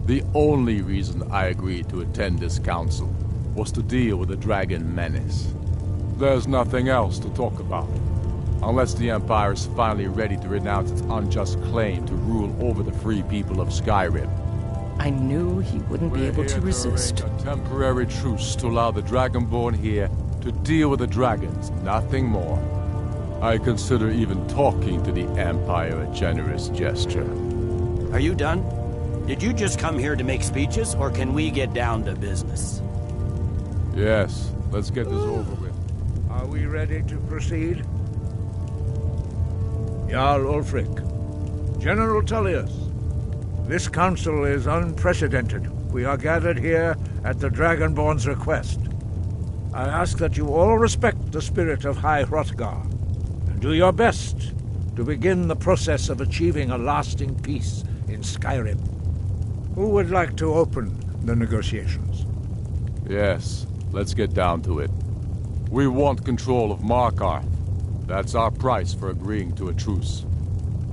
The only reason I agreed to attend this council was to deal with the dragon menace. There's nothing else to talk about. Unless the Empire is finally ready to renounce its unjust claim to rule over the free people of Skyrim. I knew he wouldn't be able to resist. A temporary truce to allow the Dragonborn here to deal with the dragons, nothing more. I consider even talking to the Empire a generous gesture. Are you done? Did you just come here to make speeches, or can we get down to business? Yes, let's get this over with. Are we ready to proceed? Jarl Ulfric, General Tullius, this council is unprecedented. We are gathered here at the Dragonborn's request. I ask that you all respect the spirit of High Hrothgar, and do your best to begin the process of achieving a lasting peace in Skyrim. Who would like to open the negotiations? Yes, let's get down to it. We want control of Markarth. That's our price for agreeing to a truce.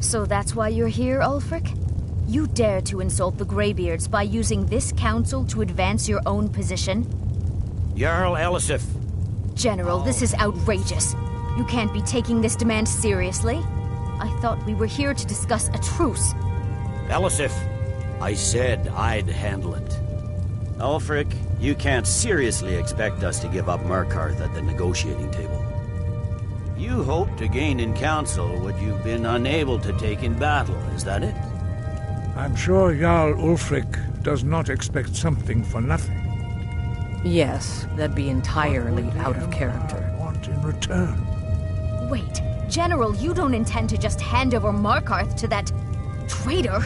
So that's why you're here, Ulfric? You dare to insult the Greybeards by using this council to advance your own position? Jarl Elisif. General, this is outrageous. You can't be taking this demand seriously. I thought we were here to discuss a truce. Elisif, I said I'd handle it. Ulfric, you can't seriously expect us to give up Markarth at the negotiating table. You hoped to gain in council what you've been unable to take in battle, is that it? I'm sure Jarl Ulfric does not expect something for nothing. Yes, that'd be entirely out of character. Want in return? Wait, General, you don't intend to just hand over Markarth to that traitor?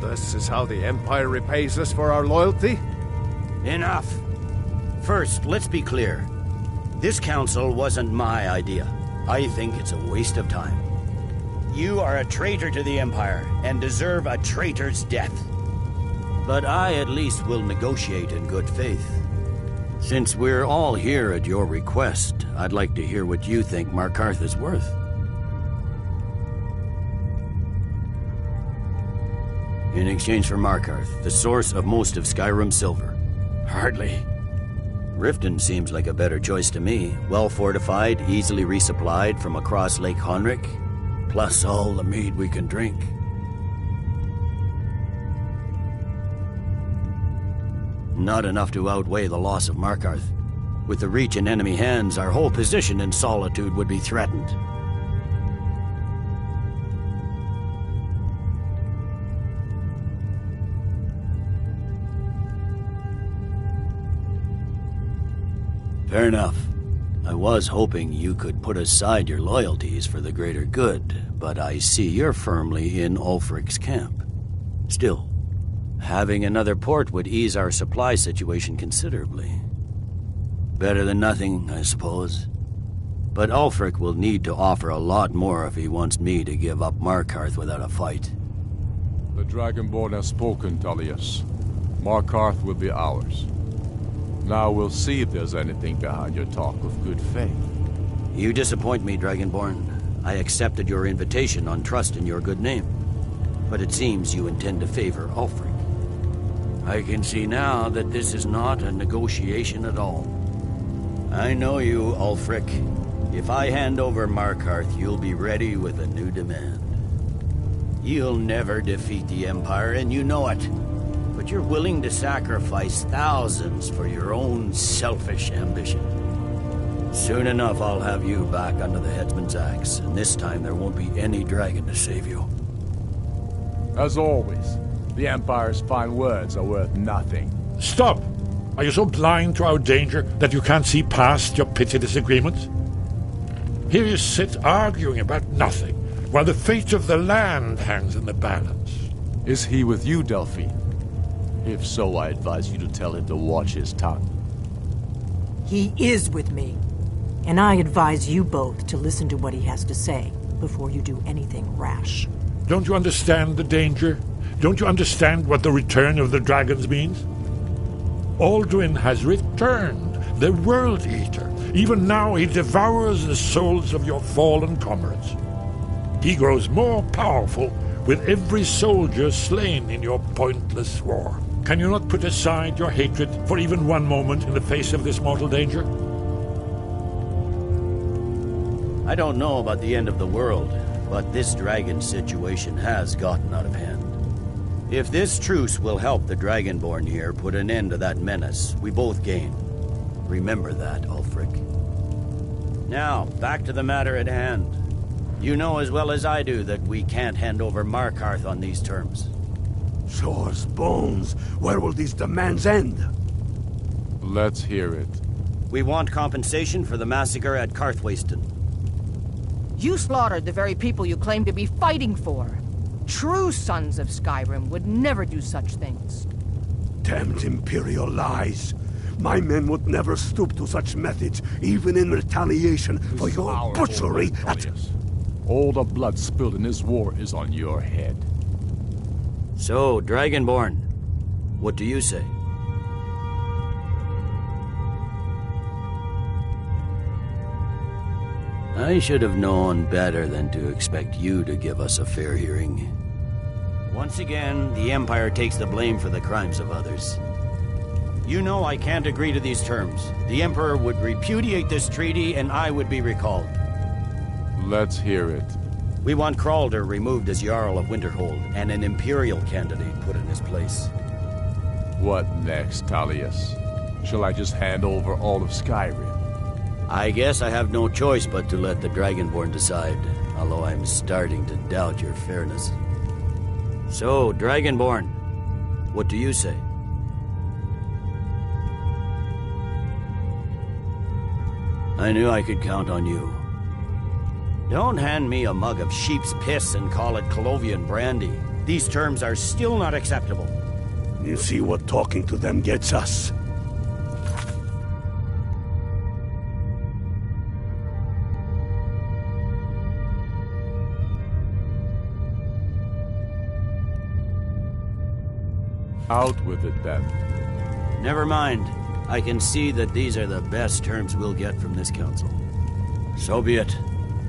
This is how the Empire repays us for our loyalty? Enough. First, let's be clear. This council wasn't my idea. I think it's a waste of time. You are a traitor to the Empire and deserve a traitor's death. But I at least will negotiate in good faith. Since we're all here at your request, I'd like to hear what you think Markarth is worth. In exchange for Markarth, the source of most of Skyrim's silver. Hardly. Riften seems like a better choice to me. Well fortified, easily resupplied from across Lake Honric, plus all the mead we can drink. Not enough to outweigh the loss of Markarth. With the Reach in enemy hands, our whole position in Solitude would be threatened. Fair enough. I was hoping you could put aside your loyalties for the greater good, but I see you're firmly in Ulfric's camp. Still, having another port would ease our supply situation considerably. Better than nothing, I suppose. But Ulfric will need to offer a lot more if he wants me to give up Markarth without a fight. The Dragonborn has spoken, Tullius. Markarth will be ours. Now we'll see if there's anything behind your talk of good faith. You disappoint me, Dragonborn. I accepted your invitation on trust in your good name. But it seems you intend to favor Ulfric. I can see now that this is not a negotiation at all. I know you, Ulfric. If I hand over Markarth, you'll be ready with a new demand. You'll never defeat the Empire, and you know it. But you're willing to sacrifice thousands for your own selfish ambition. Soon enough, I'll have you back under the headsman's axe, and this time there won't be any dragon to save you. As always, the Empire's fine words are worth nothing. Stop! Are you so blind to our danger that you can't see past your petty disagreements? Here you sit arguing about nothing, while the fate of the land hangs in the balance. Is he with you, Delphine? If so, I advise you to tell him to watch his tongue. He is with me. And I advise you both to listen to what he has to say before you do anything rash. Don't you understand the danger? Don't you understand what the return of the dragons means? Alduin has returned, the World Eater. Even now he devours the souls of your fallen comrades. He grows more powerful with every soldier slain in your pointless war. Can you not put aside your hatred for even one moment in the face of this mortal danger? I don't know about the end of the world, but this dragon situation has gotten out of hand. If this truce will help the Dragonborn here put an end to that menace, we both gain. Remember that, Ulfric. Now, back to the matter at hand. You know as well as I do that we can't hand over Markarth on these terms. Shores, bones, where will these demands end? Let's hear it. We want compensation for the massacre at Karthwasten. You slaughtered the very people you claim to be fighting for. True sons of Skyrim would never do such things. Damned Imperial lies. My men would never stoop to such methods, even in retaliation for your butchery at... All the blood spilled in this war is on your head. So, Dragonborn, what do you say? I should have known better than to expect you to give us a fair hearing. Once again, the Empire takes the blame for the crimes of others. You know I can't agree to these terms. The Emperor would repudiate this treaty and I would be recalled. Let's hear it. We want Kralder removed as Jarl of Winterhold and an Imperial candidate put in his place. What next, Tullius? Shall I just hand over all of Skyrim? I guess I have no choice but to let the Dragonborn decide, although I'm starting to doubt your fairness. So, Dragonborn, what do you say? I knew I could count on you. Don't hand me a mug of sheep's piss and call it Colovian brandy. These terms are still not acceptable. You see what talking to them gets us. Out with it, then. Never mind. I can see that these are the best terms we'll get from this council. So be it.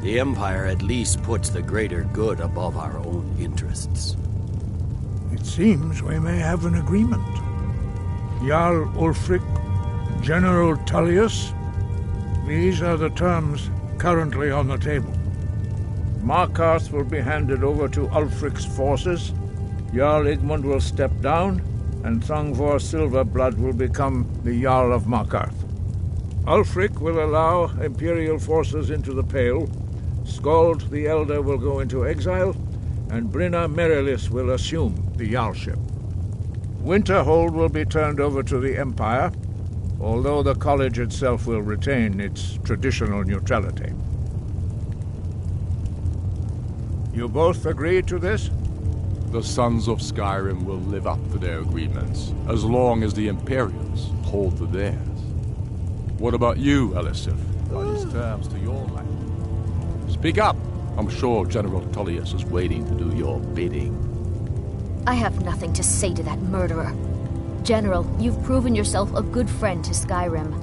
The Empire at least puts the greater good above our own interests. It seems we may have an agreement. Jarl Ulfric, General Tullius, these are the terms currently on the table. Markarth will be handed over to Ulfric's forces, Jarl Igmund will step down, and Thangvor Silverblood will become the Jarl of Markarth. Ulfric will allow Imperial forces into the Pale, Skald the Elder will go into exile, and Brinna Merilis will assume the Jarlship. Winterhold will be turned over to the Empire, although the college itself will retain its traditional neutrality. You both agree to this? The Sons of Skyrim will live up to their agreements, as long as the Imperials hold to theirs. What about you, Elisif? Are these terms to your liking? Speak up! I'm sure General Tullius is waiting to do your bidding. I have nothing to say to that murderer. General, you've proven yourself a good friend to Skyrim.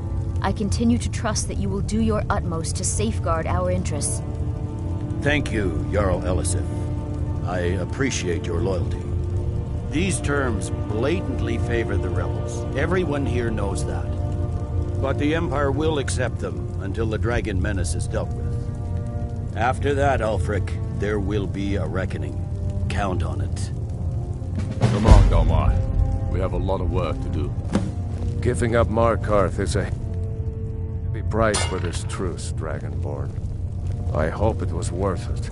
I continue to trust that you will do your utmost to safeguard our interests. Thank you, Jarl Elisif. I appreciate your loyalty. These terms blatantly favor the rebels. Everyone here knows that. But the Empire will accept them until the Dragon Menace is dealt with. After that, Ulfric, there will be a reckoning. Count on it. Come on, Galmar. We have a lot of work to do. Giving up Markarth is a heavy price for this truce, Dragonborn. I hope it was worth it.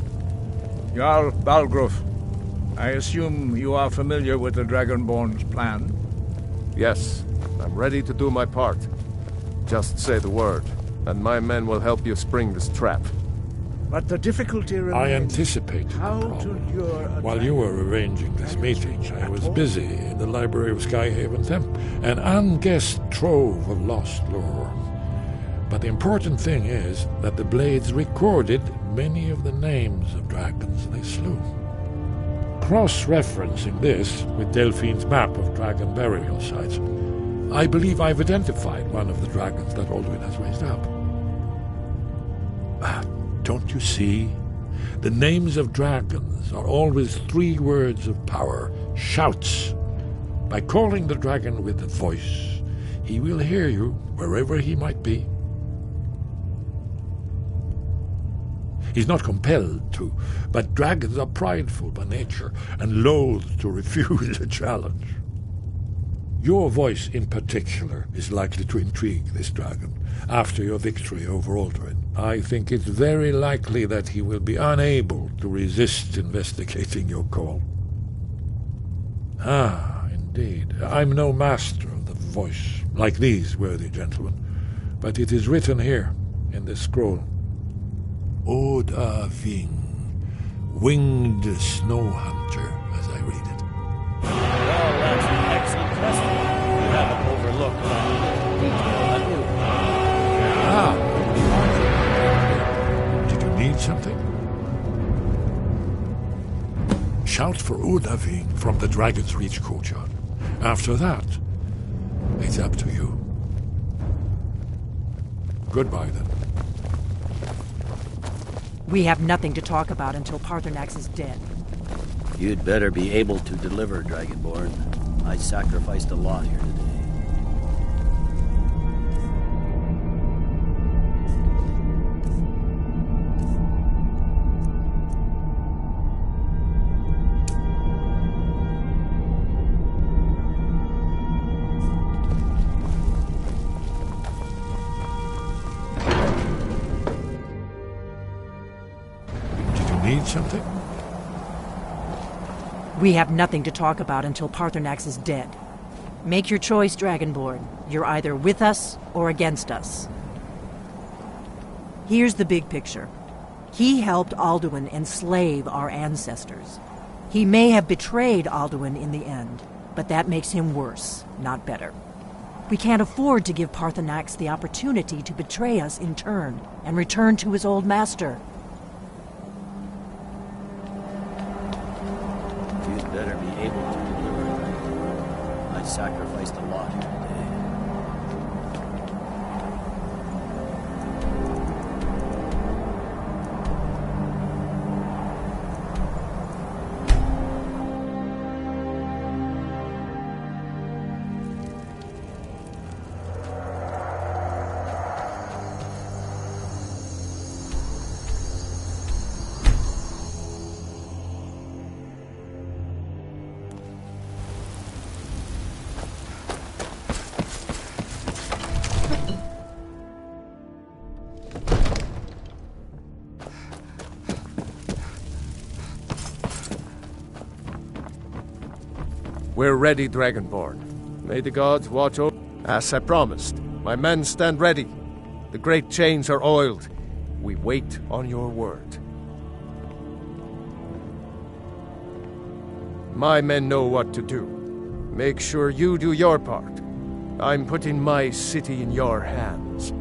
Jarl Balgruf, I assume you are familiar with the Dragonborn's plan? Yes, I'm ready to do my part. Just say the word, and my men will help you spring this trap. But the difficulty remains... I anticipated the problem. While you were arranging this meeting, I was busy in the library of Skyhaven Temple, an unguessed trove of lost lore. But the important thing is that the Blades recorded many of the names of dragons they slew. Cross-referencing this with Delphine's map of dragon burial sites, I believe I've identified one of the dragons that Alduin has raised up. Don't you see? The names of dragons are always 3 words of power, shouts. By calling the dragon with a voice, he will hear you wherever he might be. He's not compelled to, but dragons are prideful by nature and loath to refuse a challenge. Your voice in particular is likely to intrigue this dragon after your victory over Alduin. I think it's very likely that he will be unable to resist investigating your call. Ah, indeed. I'm no master of the voice, like these worthy gentlemen, but it is written here in this scroll. Oda Ving, winged snow hunter, as I read it. Well, that's an excellent question. You haven't overlooked that detail, have you? Did you need something? Shout for Udaving from the Dragon's Reach courtyard. After that, it's up to you. Goodbye, then. We have nothing to talk about until Paarthurnax is dead. You'd better be able to deliver, Dragonborn. I sacrificed a lot here today. need something? We have nothing to talk about until Paarthurnax is dead. Make your choice, Dragonborn. You're either with us or against us. Here's the big picture. He helped Alduin enslave our ancestors. He may have betrayed Alduin in the end, but that makes him worse, not better. We can't afford to give Paarthurnax the opportunity to betray us in turn and return to his old master. You'd better be able to deliver. I sacrificed a lot here today. We're ready, Dragonborn. May the gods watch over. As I promised, my men stand ready. The great chains are oiled. We wait on your word. My men know what to do. Make sure you do your part. I'm putting my city in your hands.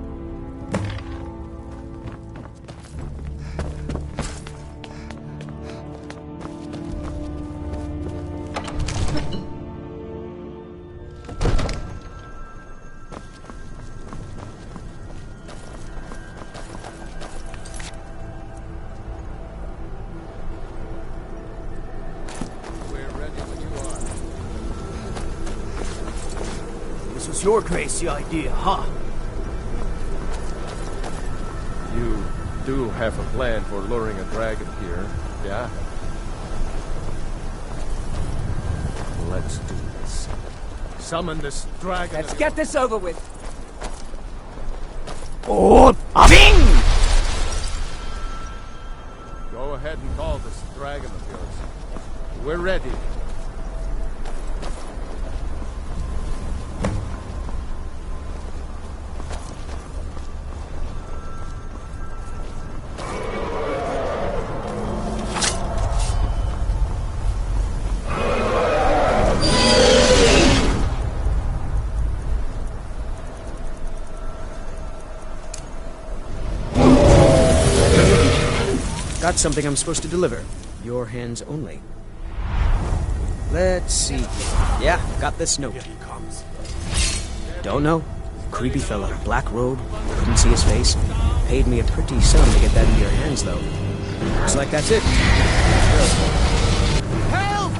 This was your crazy idea, huh? You do have a plan for luring a dragon here, yeah? Let's do this. Summon this dragon. Let's get this over with. Oh, Abing! Go ahead and call this dragon of yours. We're ready. Got something I'm supposed to deliver. Your hands only. Let's see. Yeah, got this note. Here he comes. Don't know. Creepy fella. Black robe. Couldn't see his face. Paid me a pretty sum to get that into your hands, though. Looks like that's it. Help!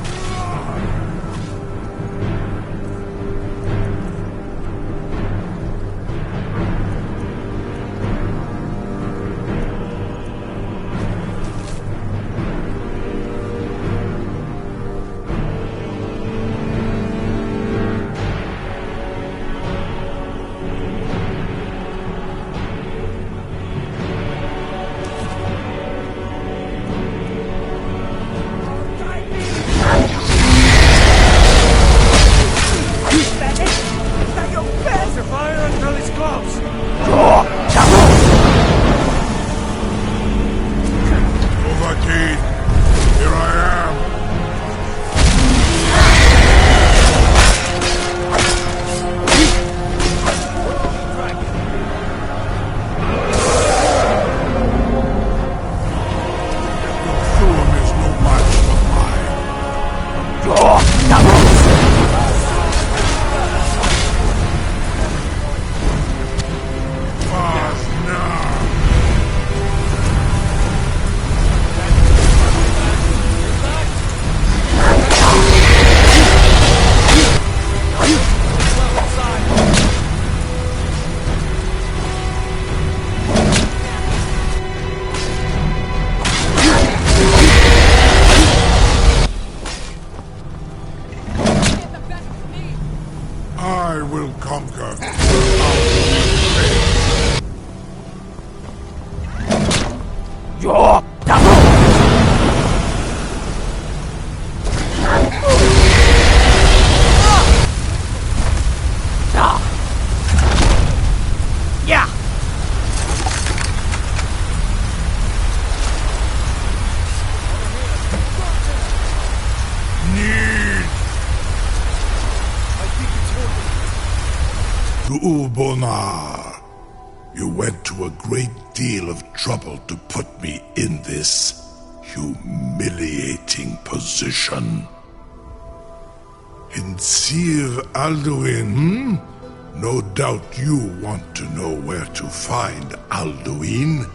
I will conquer. Your double! Zu'ubonar, you went to a great deal of trouble to put me in this humiliating position. In Sir Alduin, No doubt you want to know where to find Alduin.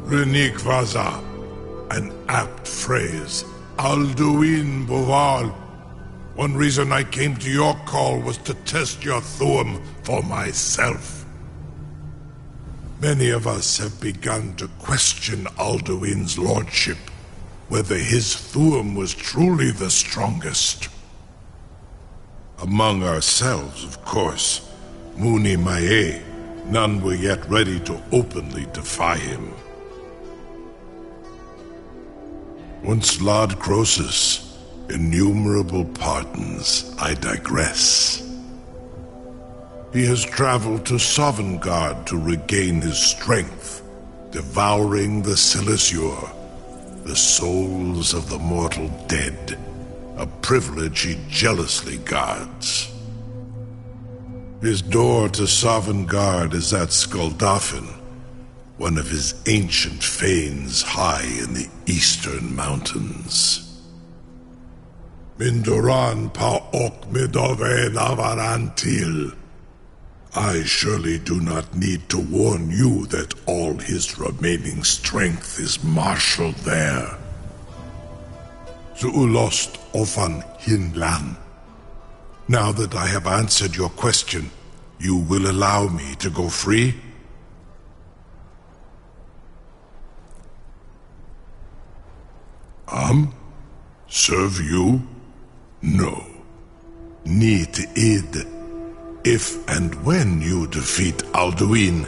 Renikvaza, an apt phrase. Alduin Boval. One reason I came to your call was to test your Thuum for myself. Many of us have begun to question Alduin's lordship, whether his Thuum was truly the strongest. Among ourselves, of course, Muni Mae, none were yet ready to openly defy him. Once Lord Croesus, innumerable pardons, I digress. He has traveled to Sovngarde to regain his strength, devouring the Silesure, the souls of the mortal dead, a privilege he jealously guards. His door to Sovngarde is at Skuldafn, one of his ancient fanes high in the eastern mountains. Mindoran Paok Midove Navarantil. I surely do not need to warn you that all his remaining strength is marshaled there. Zuulost Ofan Hinlan. Now that I have answered your question, you will allow me to go free? Serve you? No. Need id. If and when you defeat Alduin,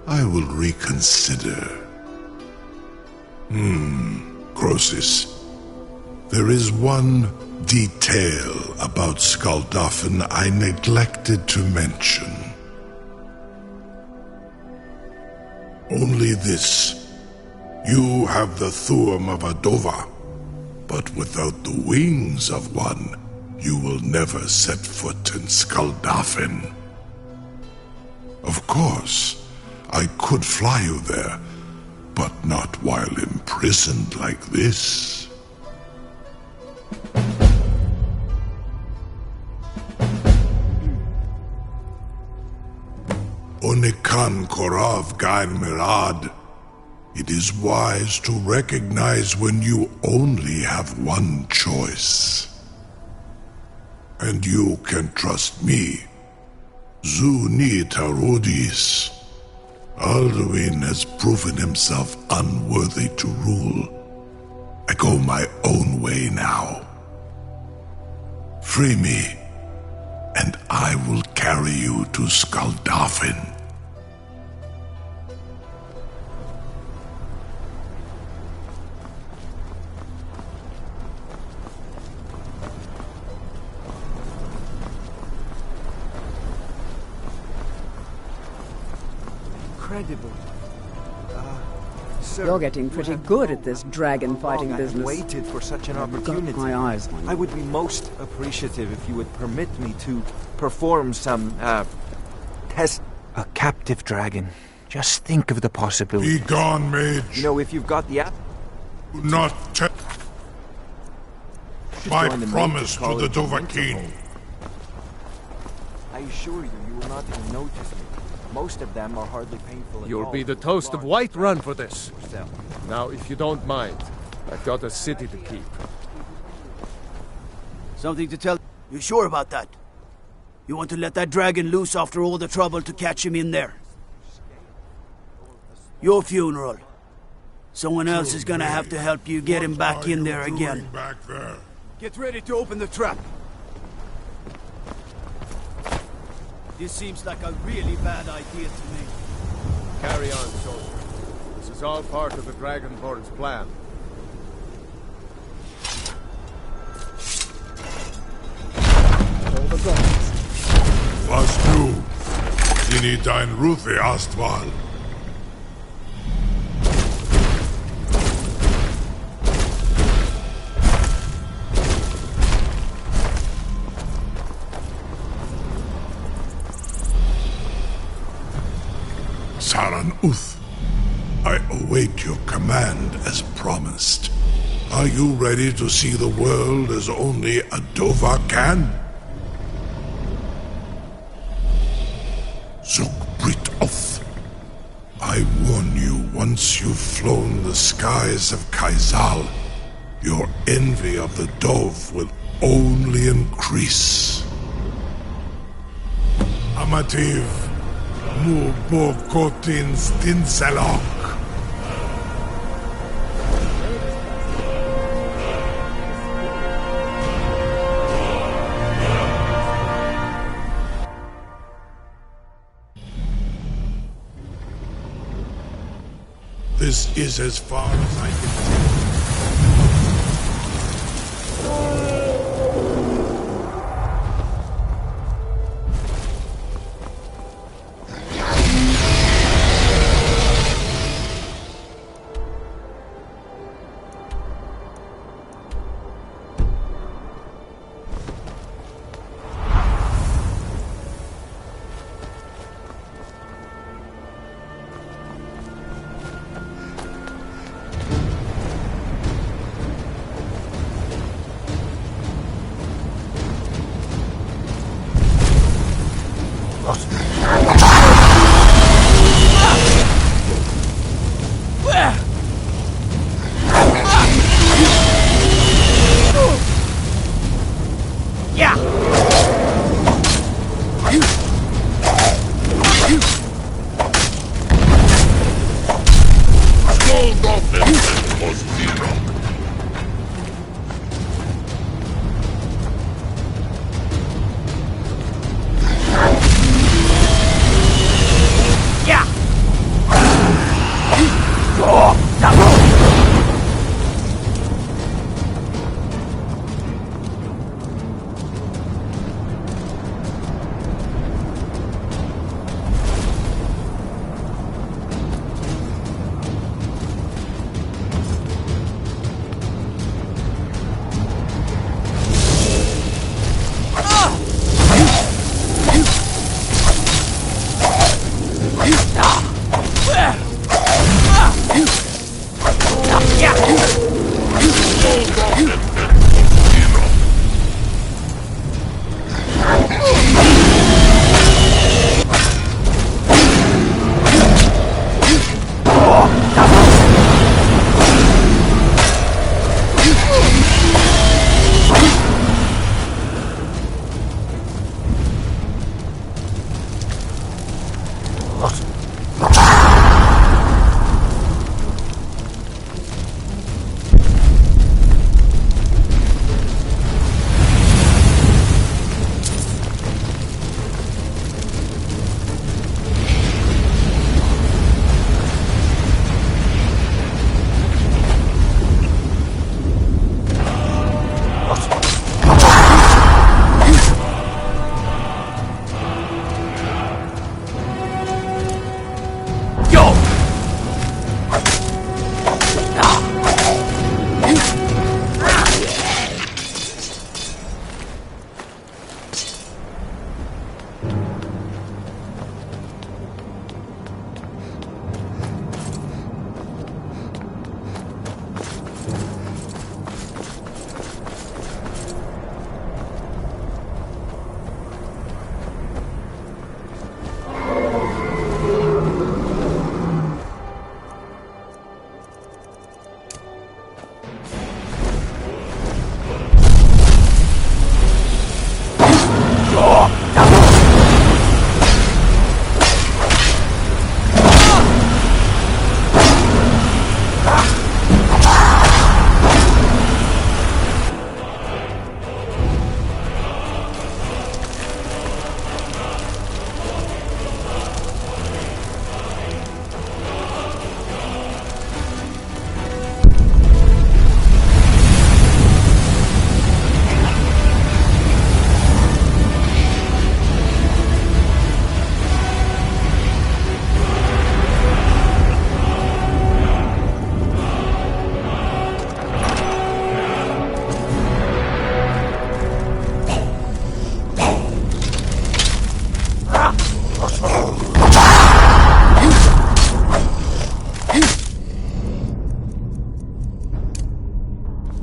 I will reconsider. Croesus. There is one detail about Skuldafn I neglected to mention. Only this. You have the Thuum of a Dova, but without the wings of one, you will never set foot in Skuldafn. Of course, I could fly you there, but not while imprisoned like this. Onikan Korav Gain Mirad. It is wise to recognize when you only have one choice. And you can trust me. Zuni Tarudis. Alduin has proven himself unworthy to rule. I go my own way now. Free me, and I will carry you to Skuldafn. Incredible. Sir, you're getting pretty good at this dragon fighting business. I waited for such an opportunity. Got my eyes on you. I would be most appreciative if you would permit me to perform some, test. A captive dragon. Just think of the possibilities. Be gone, mage. You know, if you've got the app. Do not tell. My promise to the Dovahkiin. I assure you, you will not even notice me. Most of them are hardly painful at all. You'll be the toast of Whiterun for this. Now, if you don't mind, I've got a city to keep. Something to tell... You sure about that? You want to let that dragon loose after all the trouble to catch him in there? Your funeral. Someone else is gonna have to help you get him back in there again. Get ready to open the trap. This seems like a really bad idea to me. Carry on, soldier. This is all part of the Dragonborn's plan. All the guns. Was du? Sini dein Rufe Astval. await your command as promised. Are you ready to see the world as only a Dova can? Zukbrit Oth. I warn you, once you've flown the skies of Kaizal, your envy of the Dove will only increase. Amativ, mu bokotin stinselok. This is as far as I can take.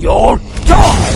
You'll die!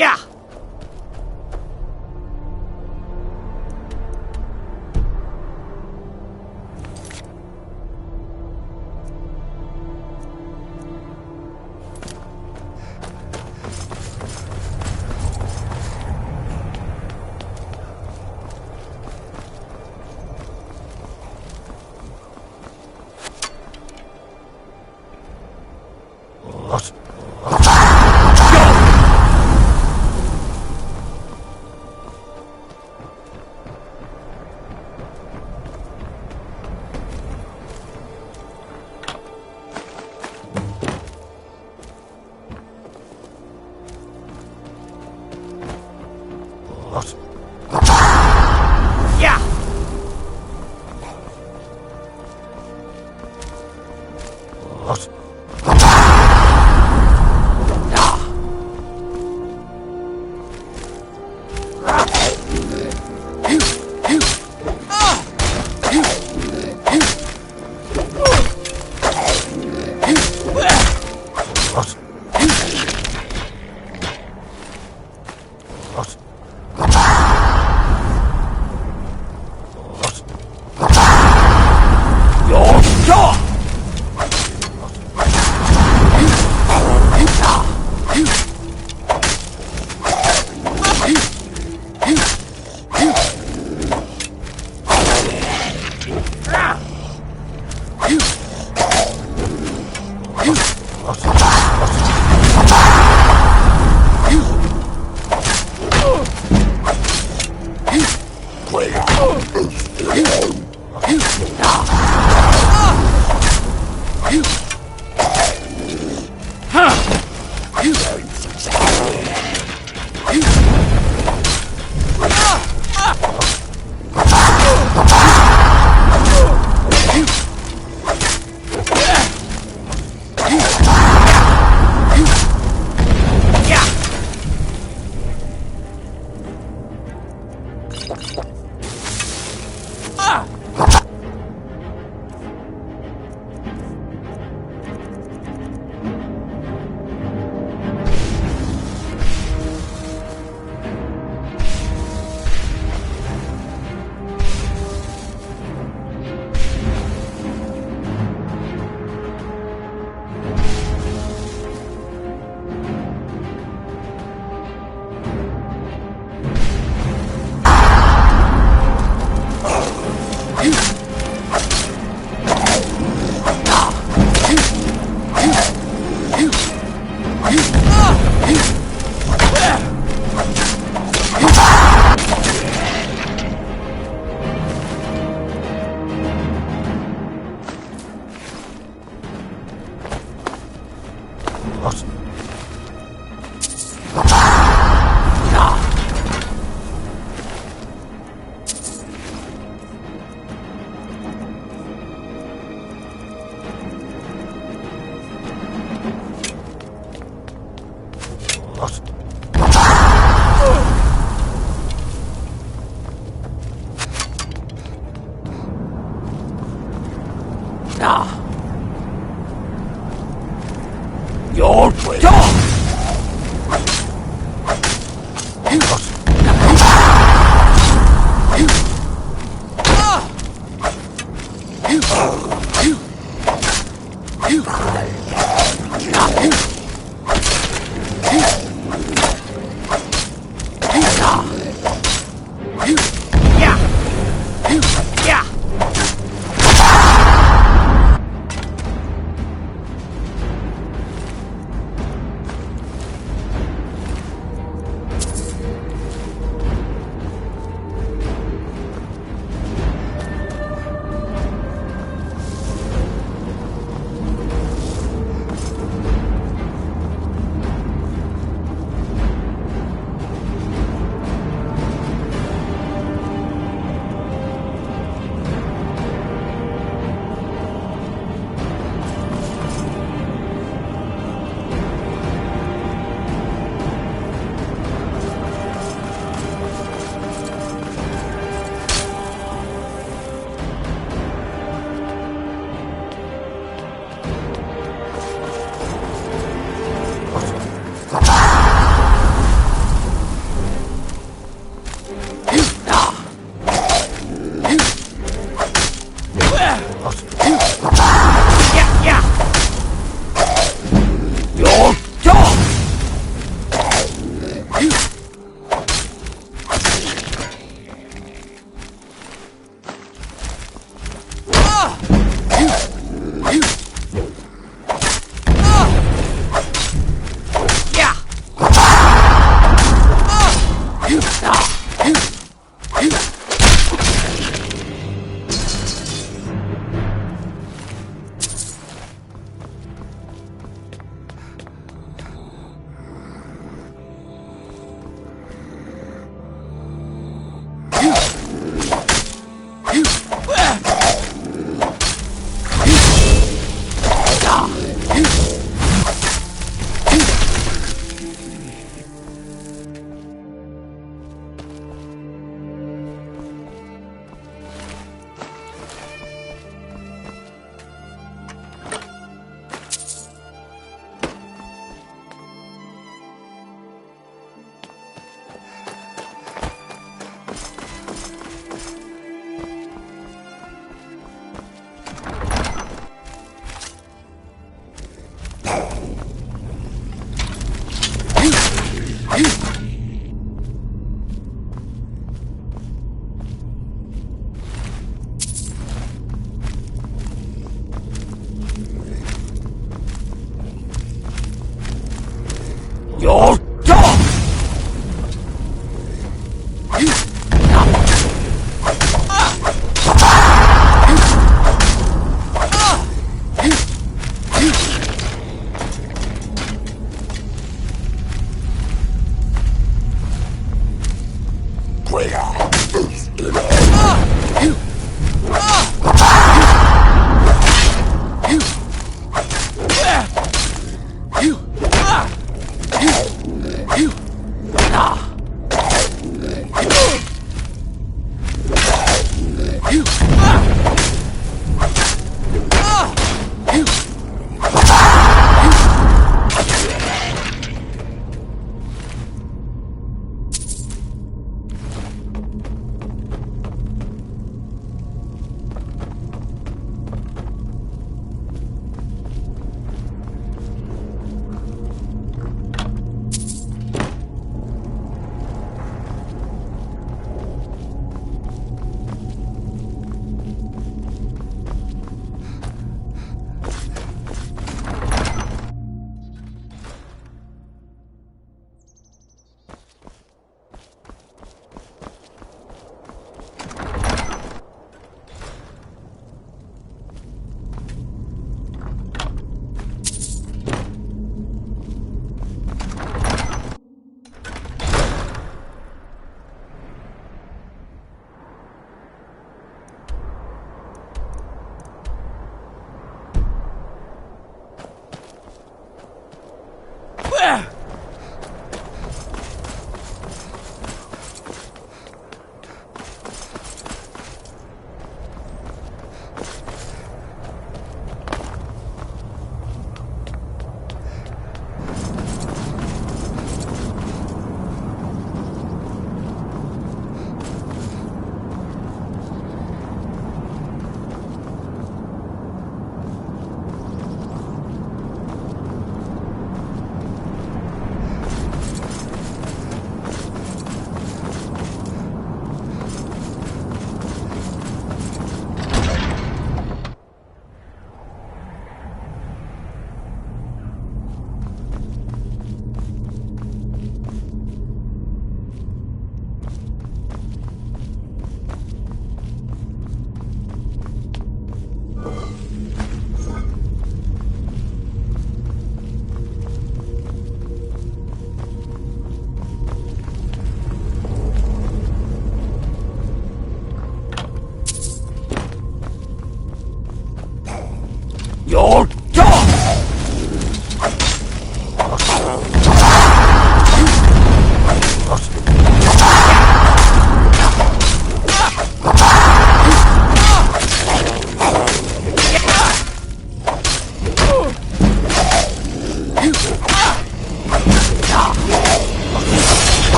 Yeah! Your way. Your dog!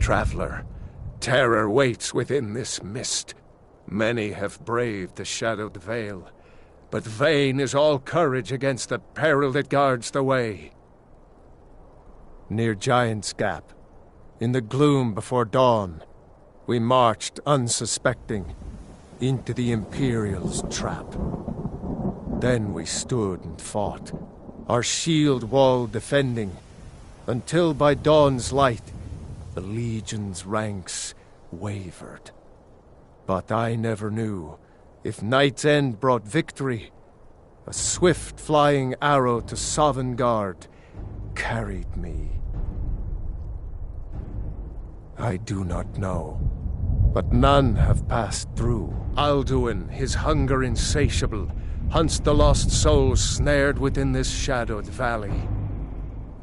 traveler. Terror waits within this mist. Many have braved the shadowed vale, but vain is all courage against the peril that guards the way. Near Giant's Gap, in the gloom before dawn, we marched unsuspecting into the Imperial's trap. Then we stood and fought, our shield wall defending, until by dawn's light the Legion's ranks wavered. But I never knew if night's end brought victory. A swift flying arrow to Sovngarde carried me. I do not know, but none have passed through. Alduin, his hunger insatiable, hunts the lost souls snared within this shadowed valley.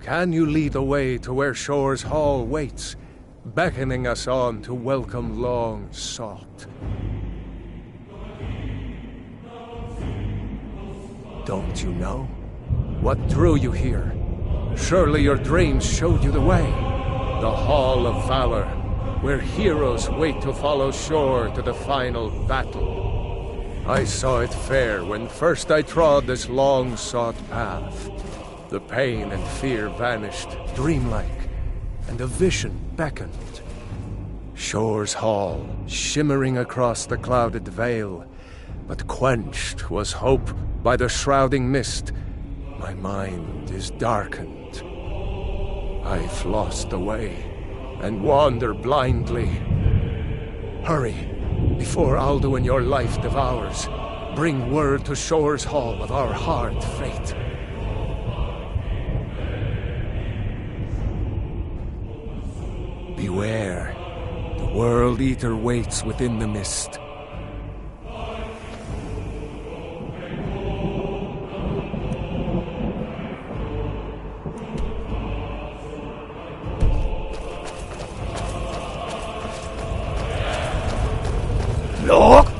Can you lead the way to where Shore's Hall waits, beckoning us on to welcome long sought? Don't you know? What drew you here? Surely your dreams showed you the way. The Hall of Valor, where heroes wait to follow Shore to the final battle. I saw it fair when first I trod this long-sought path. The pain and fear vanished, dreamlike, and a vision beckoned. Shore's Hall, shimmering across the clouded vale, but quenched was hope by the shrouding mist. My mind is darkened. I've lost the way, and wander blindly. Hurry, before Alduin your life devours. Bring word to Shore's Hall of our hard fate. Beware, the World Eater waits within the mist. Look!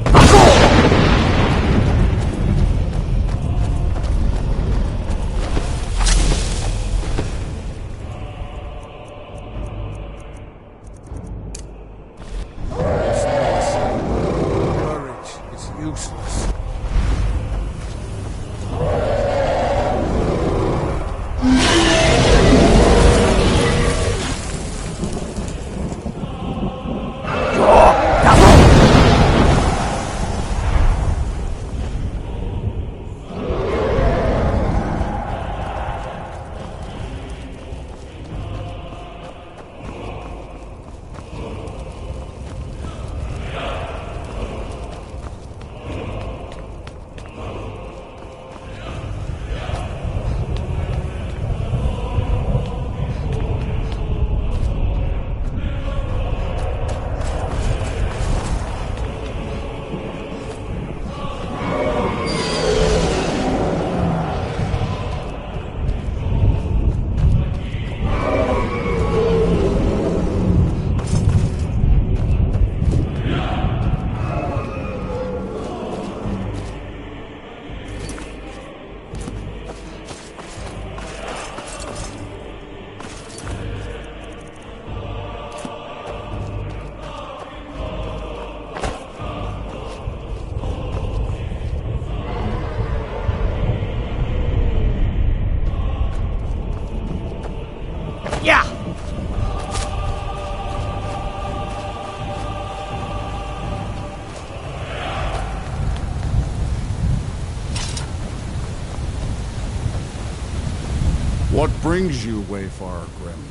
What brings you, Wayfarer Grim?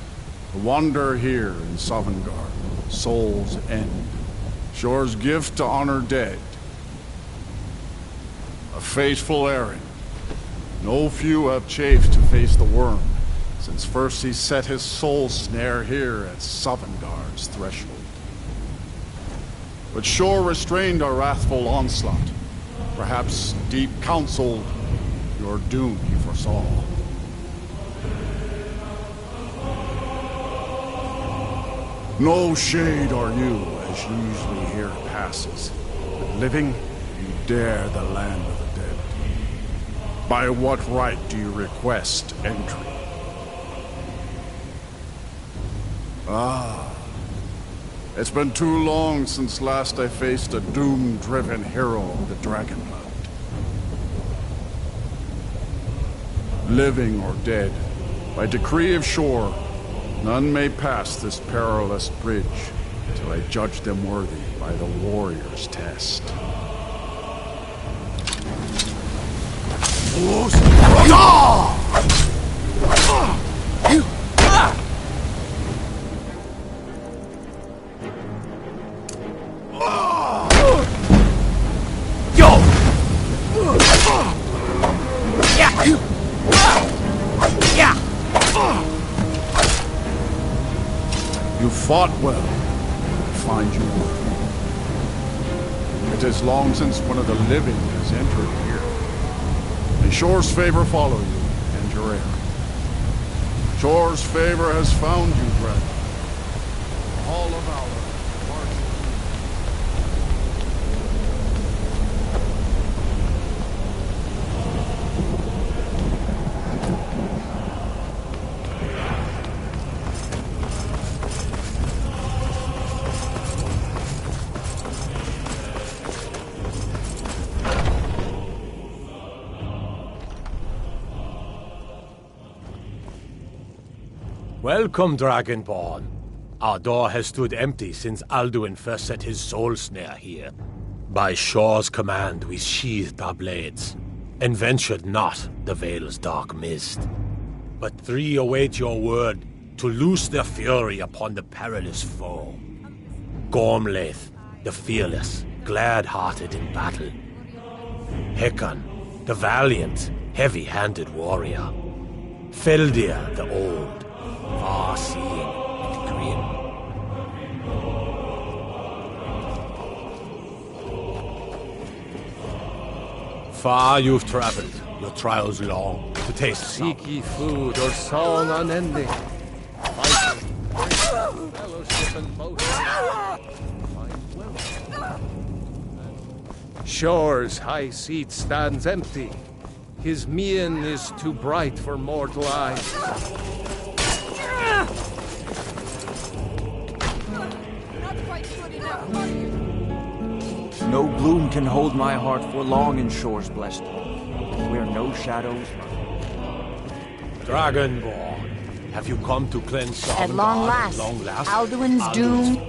To wander here in Sovngarde, Soul's End, Shore's gift to honor dead. A fateful errand. No few have chafed to face the worm, since first he set his soul snare here at Sovngarde's threshold. But Shore restrained our wrathful onslaught. Perhaps deep counseled your doom he foresaw. No shade are you, as usually here passes. But living, you dare the land of the dead. By what right do you request entry? Ah, It's been too long since last I faced a doom-driven hero of the Dragonblood. Living or dead, by decree of Shor, none may pass this perilous bridge till I judge them worthy by the warrior's test. You fought well. I find you worthy. It is long since one of the living has entered here. May Shor's favor follow you, and your heir. Shor's favor has found you, Dragon. Hall of Valor. Welcome, Dragonborn. Our door has stood empty since Alduin first set his soul snare here. By Shor's command, we sheathed our blades, and ventured not the Vale's dark mist. But three await your word to loose their fury upon the perilous foe. Gormlaith, the fearless, glad-hearted in battle. Hekon, the valiant, heavy-handed warrior. Feldir, the old, far-seeing and grim. Far you've traveled, your trials long, to taste Seek ye food or song unending. Fighting, fellowship and boasting. Find wealth. Shore's high seat stands empty. His mien is too bright for mortal eyes. No gloom can hold my heart for long in Shor's blessed home, where no shadows lurk. Dragonborn, have you come to cleanse At long last, Alduin's doom.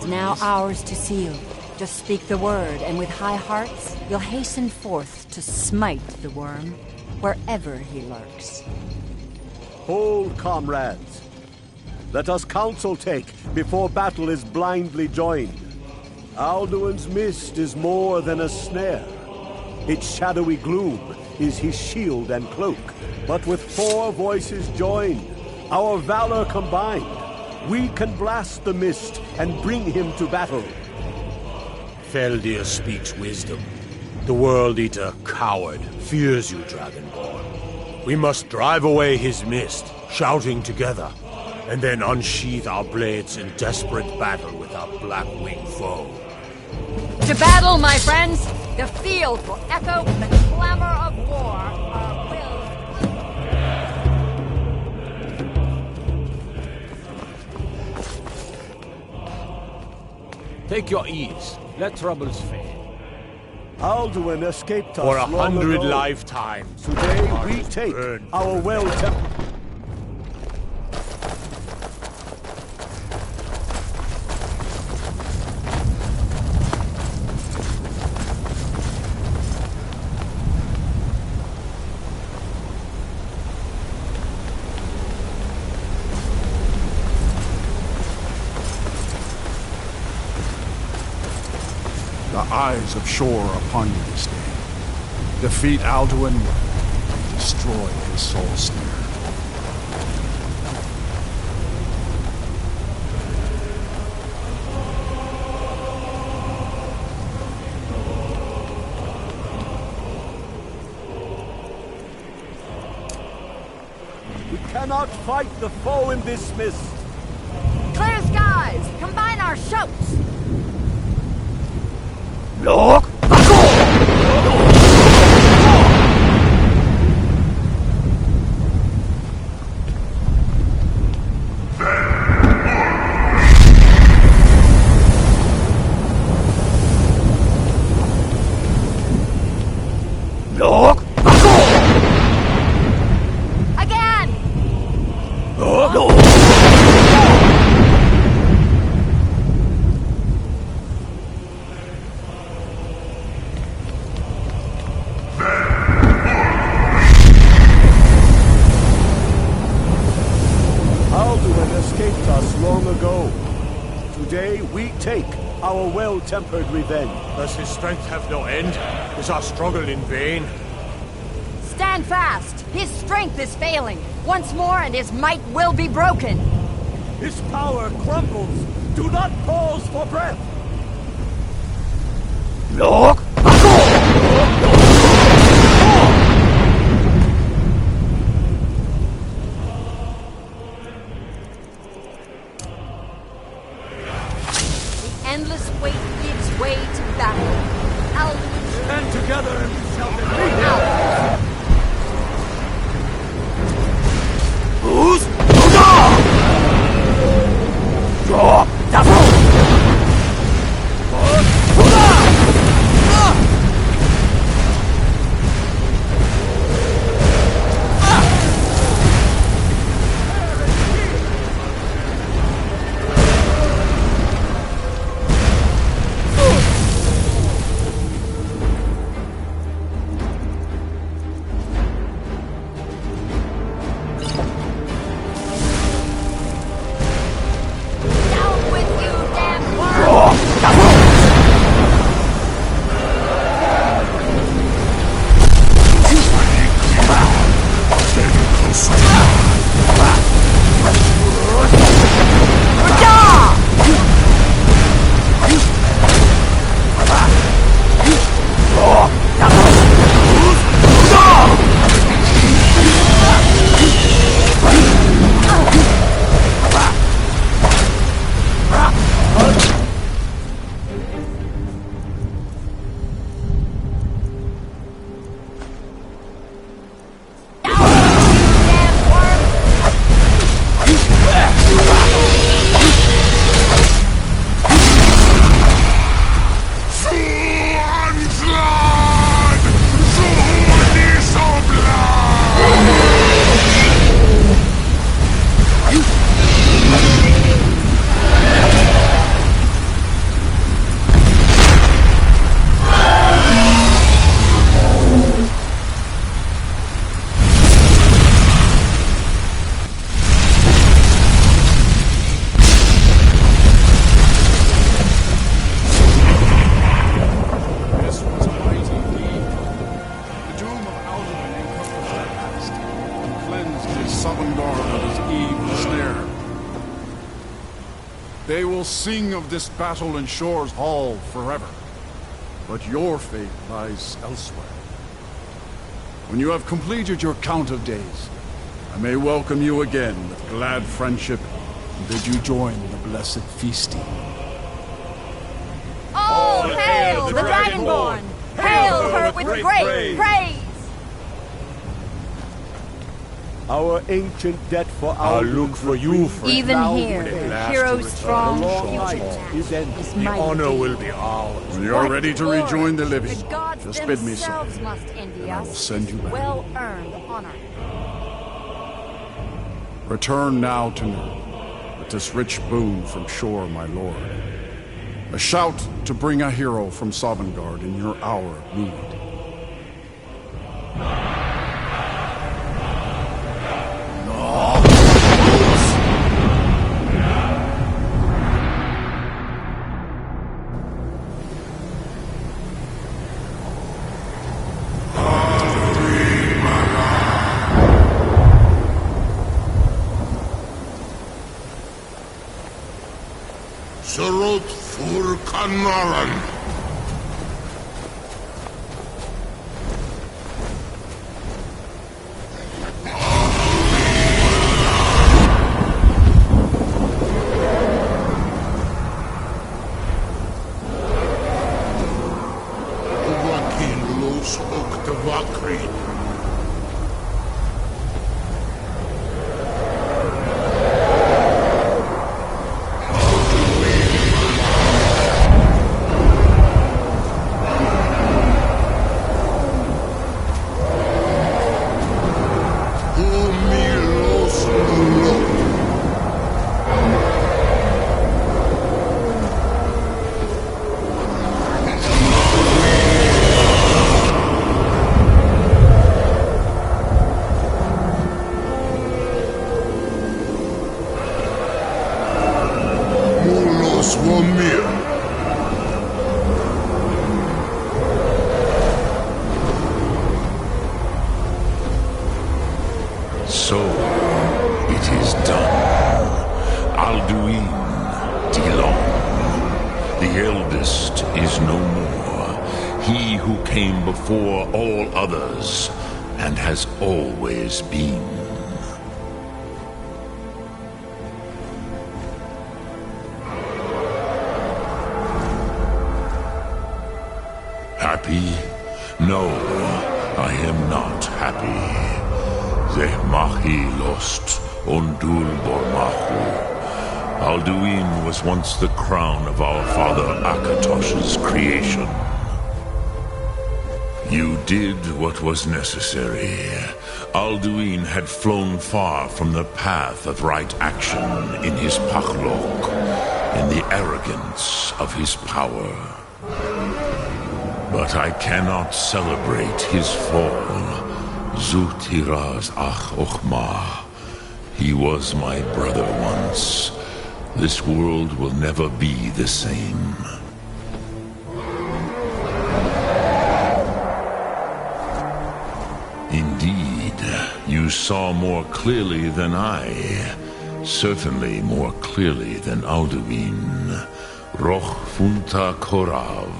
It's now ours to seal. Just speak the word, and with high hearts, you'll hasten forth to smite the worm, wherever he lurks. Hold, comrades. Let us counsel take before battle is blindly joined. Alduin's mist is more than a snare. Its shadowy gloom is his shield and cloak. But with 4 voices joined, our valor combined, we can blast the mist and bring him to battle. Feldir speaks wisdom. The World Eater, coward, fears you, Dragonborn. We must drive away his mist, shouting together, and then unsheath our blades in desperate battle with our black-winged foe. To battle, my friends! The field will echo with the clamor of war. Our will. Take your ease. Let troubles fade. Alduin escaped us For long 100 ago. lifetimes. Today we take our well-tempered... The eyes of Shore are upon you this day. Defeat Alduin, destroy his soul snare. We cannot fight the foe in this mist. Clear skies! Combine our shouts! Look! Look! Again! Look! Alduin escaped us long ago. Today we take our well-tempered revenge. Does his strength have no end? Is our struggle in vain? Stand fast! His strength is failing. Once more and his might will be broken. His power crumbles. Do not pause for breath. Look! The endless weight gives way to battle. Alduin, stand together and we shall defeat out. Who's Draw! weave the snare. They will sing of this battle in Shore's Hall forever. But your fate lies elsewhere. When you have completed your count of days, I may welcome you again with glad friendship and bid you join the blessed feasting. All hail the Dragonborn! Hail her with great praise! Our ancient debt for I'll look for you, friend. Even here, heroes strong, is ended. The honor will be ours. When you are ready to rejoin the living, the gods just bid me so, themselves must envy and I will us. send you back. Well-earned honor. Return now to Nurd, with this rich boon from Shore, my lord. A shout to bring a hero from Sovngarde in your hour of need. Surut fur Kanaran. Uvakin los Oktavakri. So, it is done. Alduin, Dilon, the eldest, is no more. He who came before all others, and has always been. Happy? No, I am not happy. Zehmahi lost, Ondul Bormahu. Alduin was once the crown of our father Akatosh's creation. You did what was necessary. Alduin had flown far from the path of right action in his Pachlok, in the arrogance of his power. But I cannot celebrate his fall. Zutiraz Ach Ochma. He was my brother once. This world will never be the same. Indeed, you saw more clearly than I. Certainly more clearly than Alduin. Roch Funta Korav.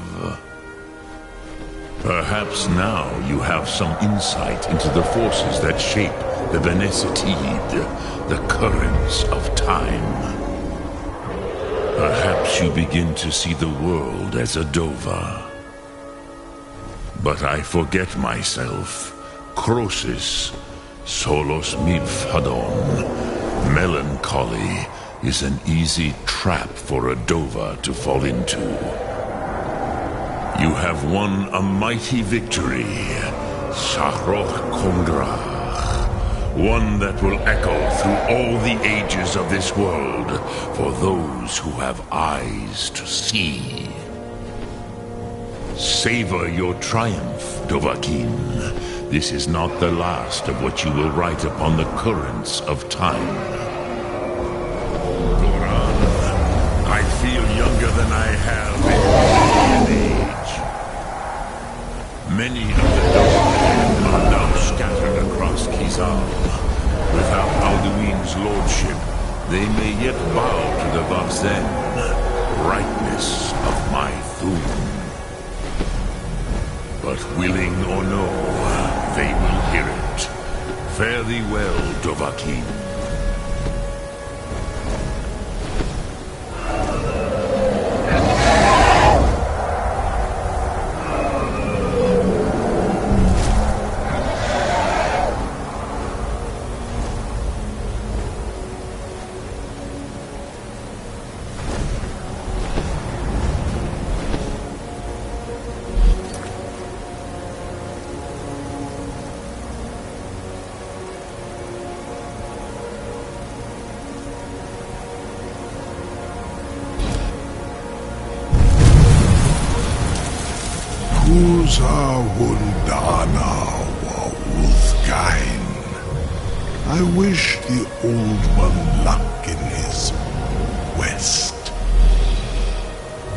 Perhaps now you have some insight into the forces that shape the Venesetid, the currents of time. Perhaps you begin to see the world as a Dova. But I forget myself. Crosis, Solos Midfadon. Melancholy is an easy trap for a Dova to fall into. You have won a mighty victory, Shahroch Kongrach. One that will echo through all the ages of this world for those who have eyes to see. Savor your triumph, Dovahkiin. This is not the last of what you will write upon the currents of time. Goran, I feel younger than I have in age. Many of the Dovahkiin are now scattered across Kizal. Without Alduin's lordship, they may yet bow to the Varzen, brightness of my Thum. But willing or no, they will hear it. Fare thee well, Dovahkiin. Wundana wa Uthgain. I wish the Old One luck in his quest.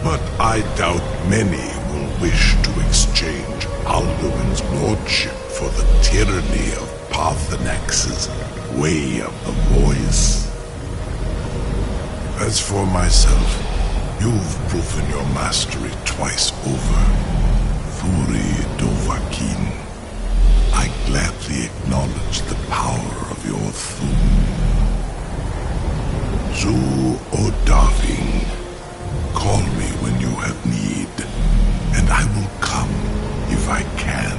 But I doubt many will wish to exchange Alduin's lordship for the tyranny of Paarthurnax's way of the voice. As for myself, you've proven your mastery twice over. Thuri Dovahkiin, I gladly acknowledge the power of your Thum. Zu Odaving, call me when you have need, and I will come if I can.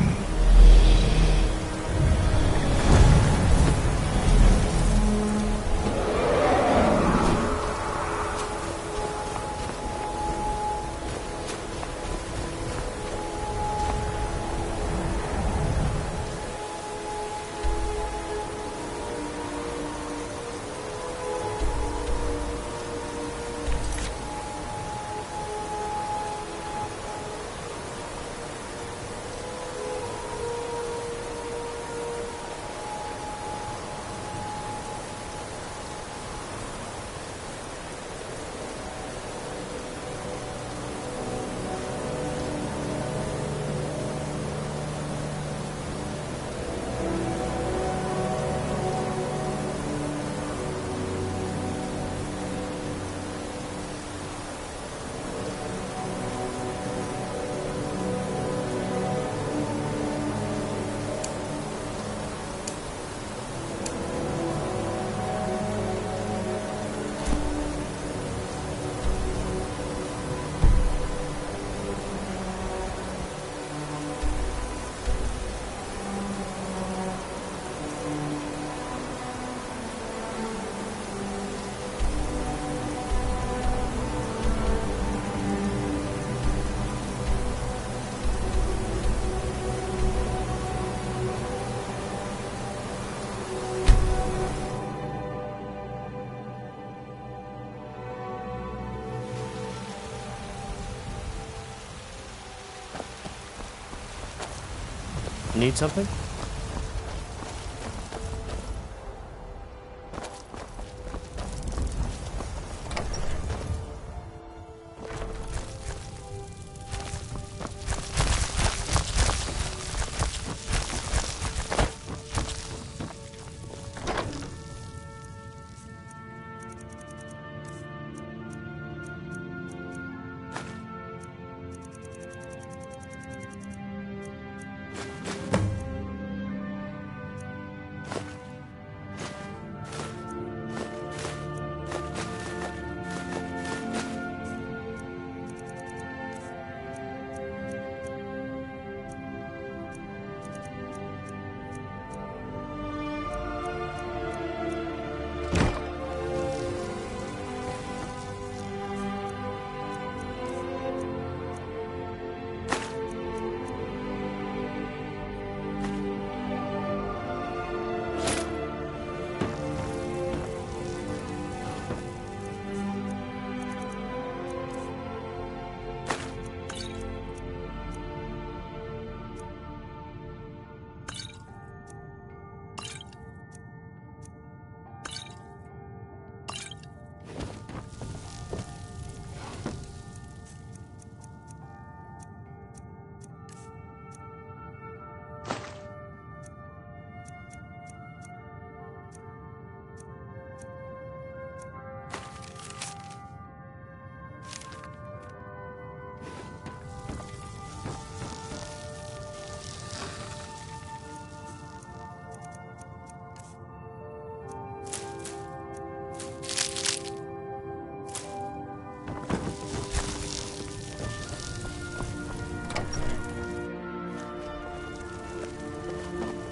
Need something?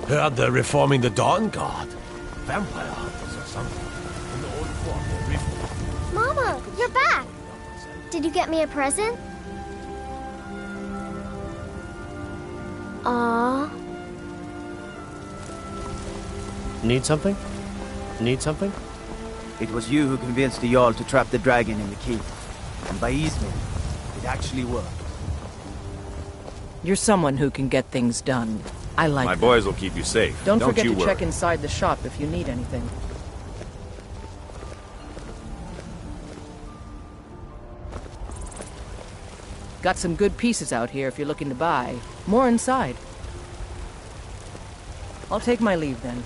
Heard they're reforming the Dawn Guard. Vampire hunters or something. In the old fort, Mama, you're back! Did you get me a present? Aww. Need something? Need something? It was you who convinced the Jarl to trap the dragon in the keep. And by easement, it actually worked. You're someone who can get things done. I like My that. boys will keep you safe. Don't forget you to worry. check inside the shop if you need anything. Got some good pieces out here if you're looking to buy. More inside. I'll take my leave then.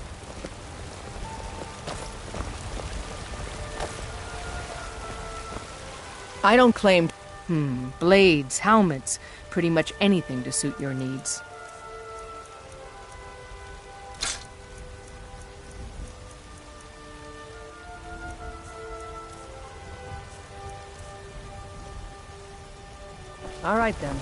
I don't claim... blades, helmets, pretty much anything to suit your needs. All right then.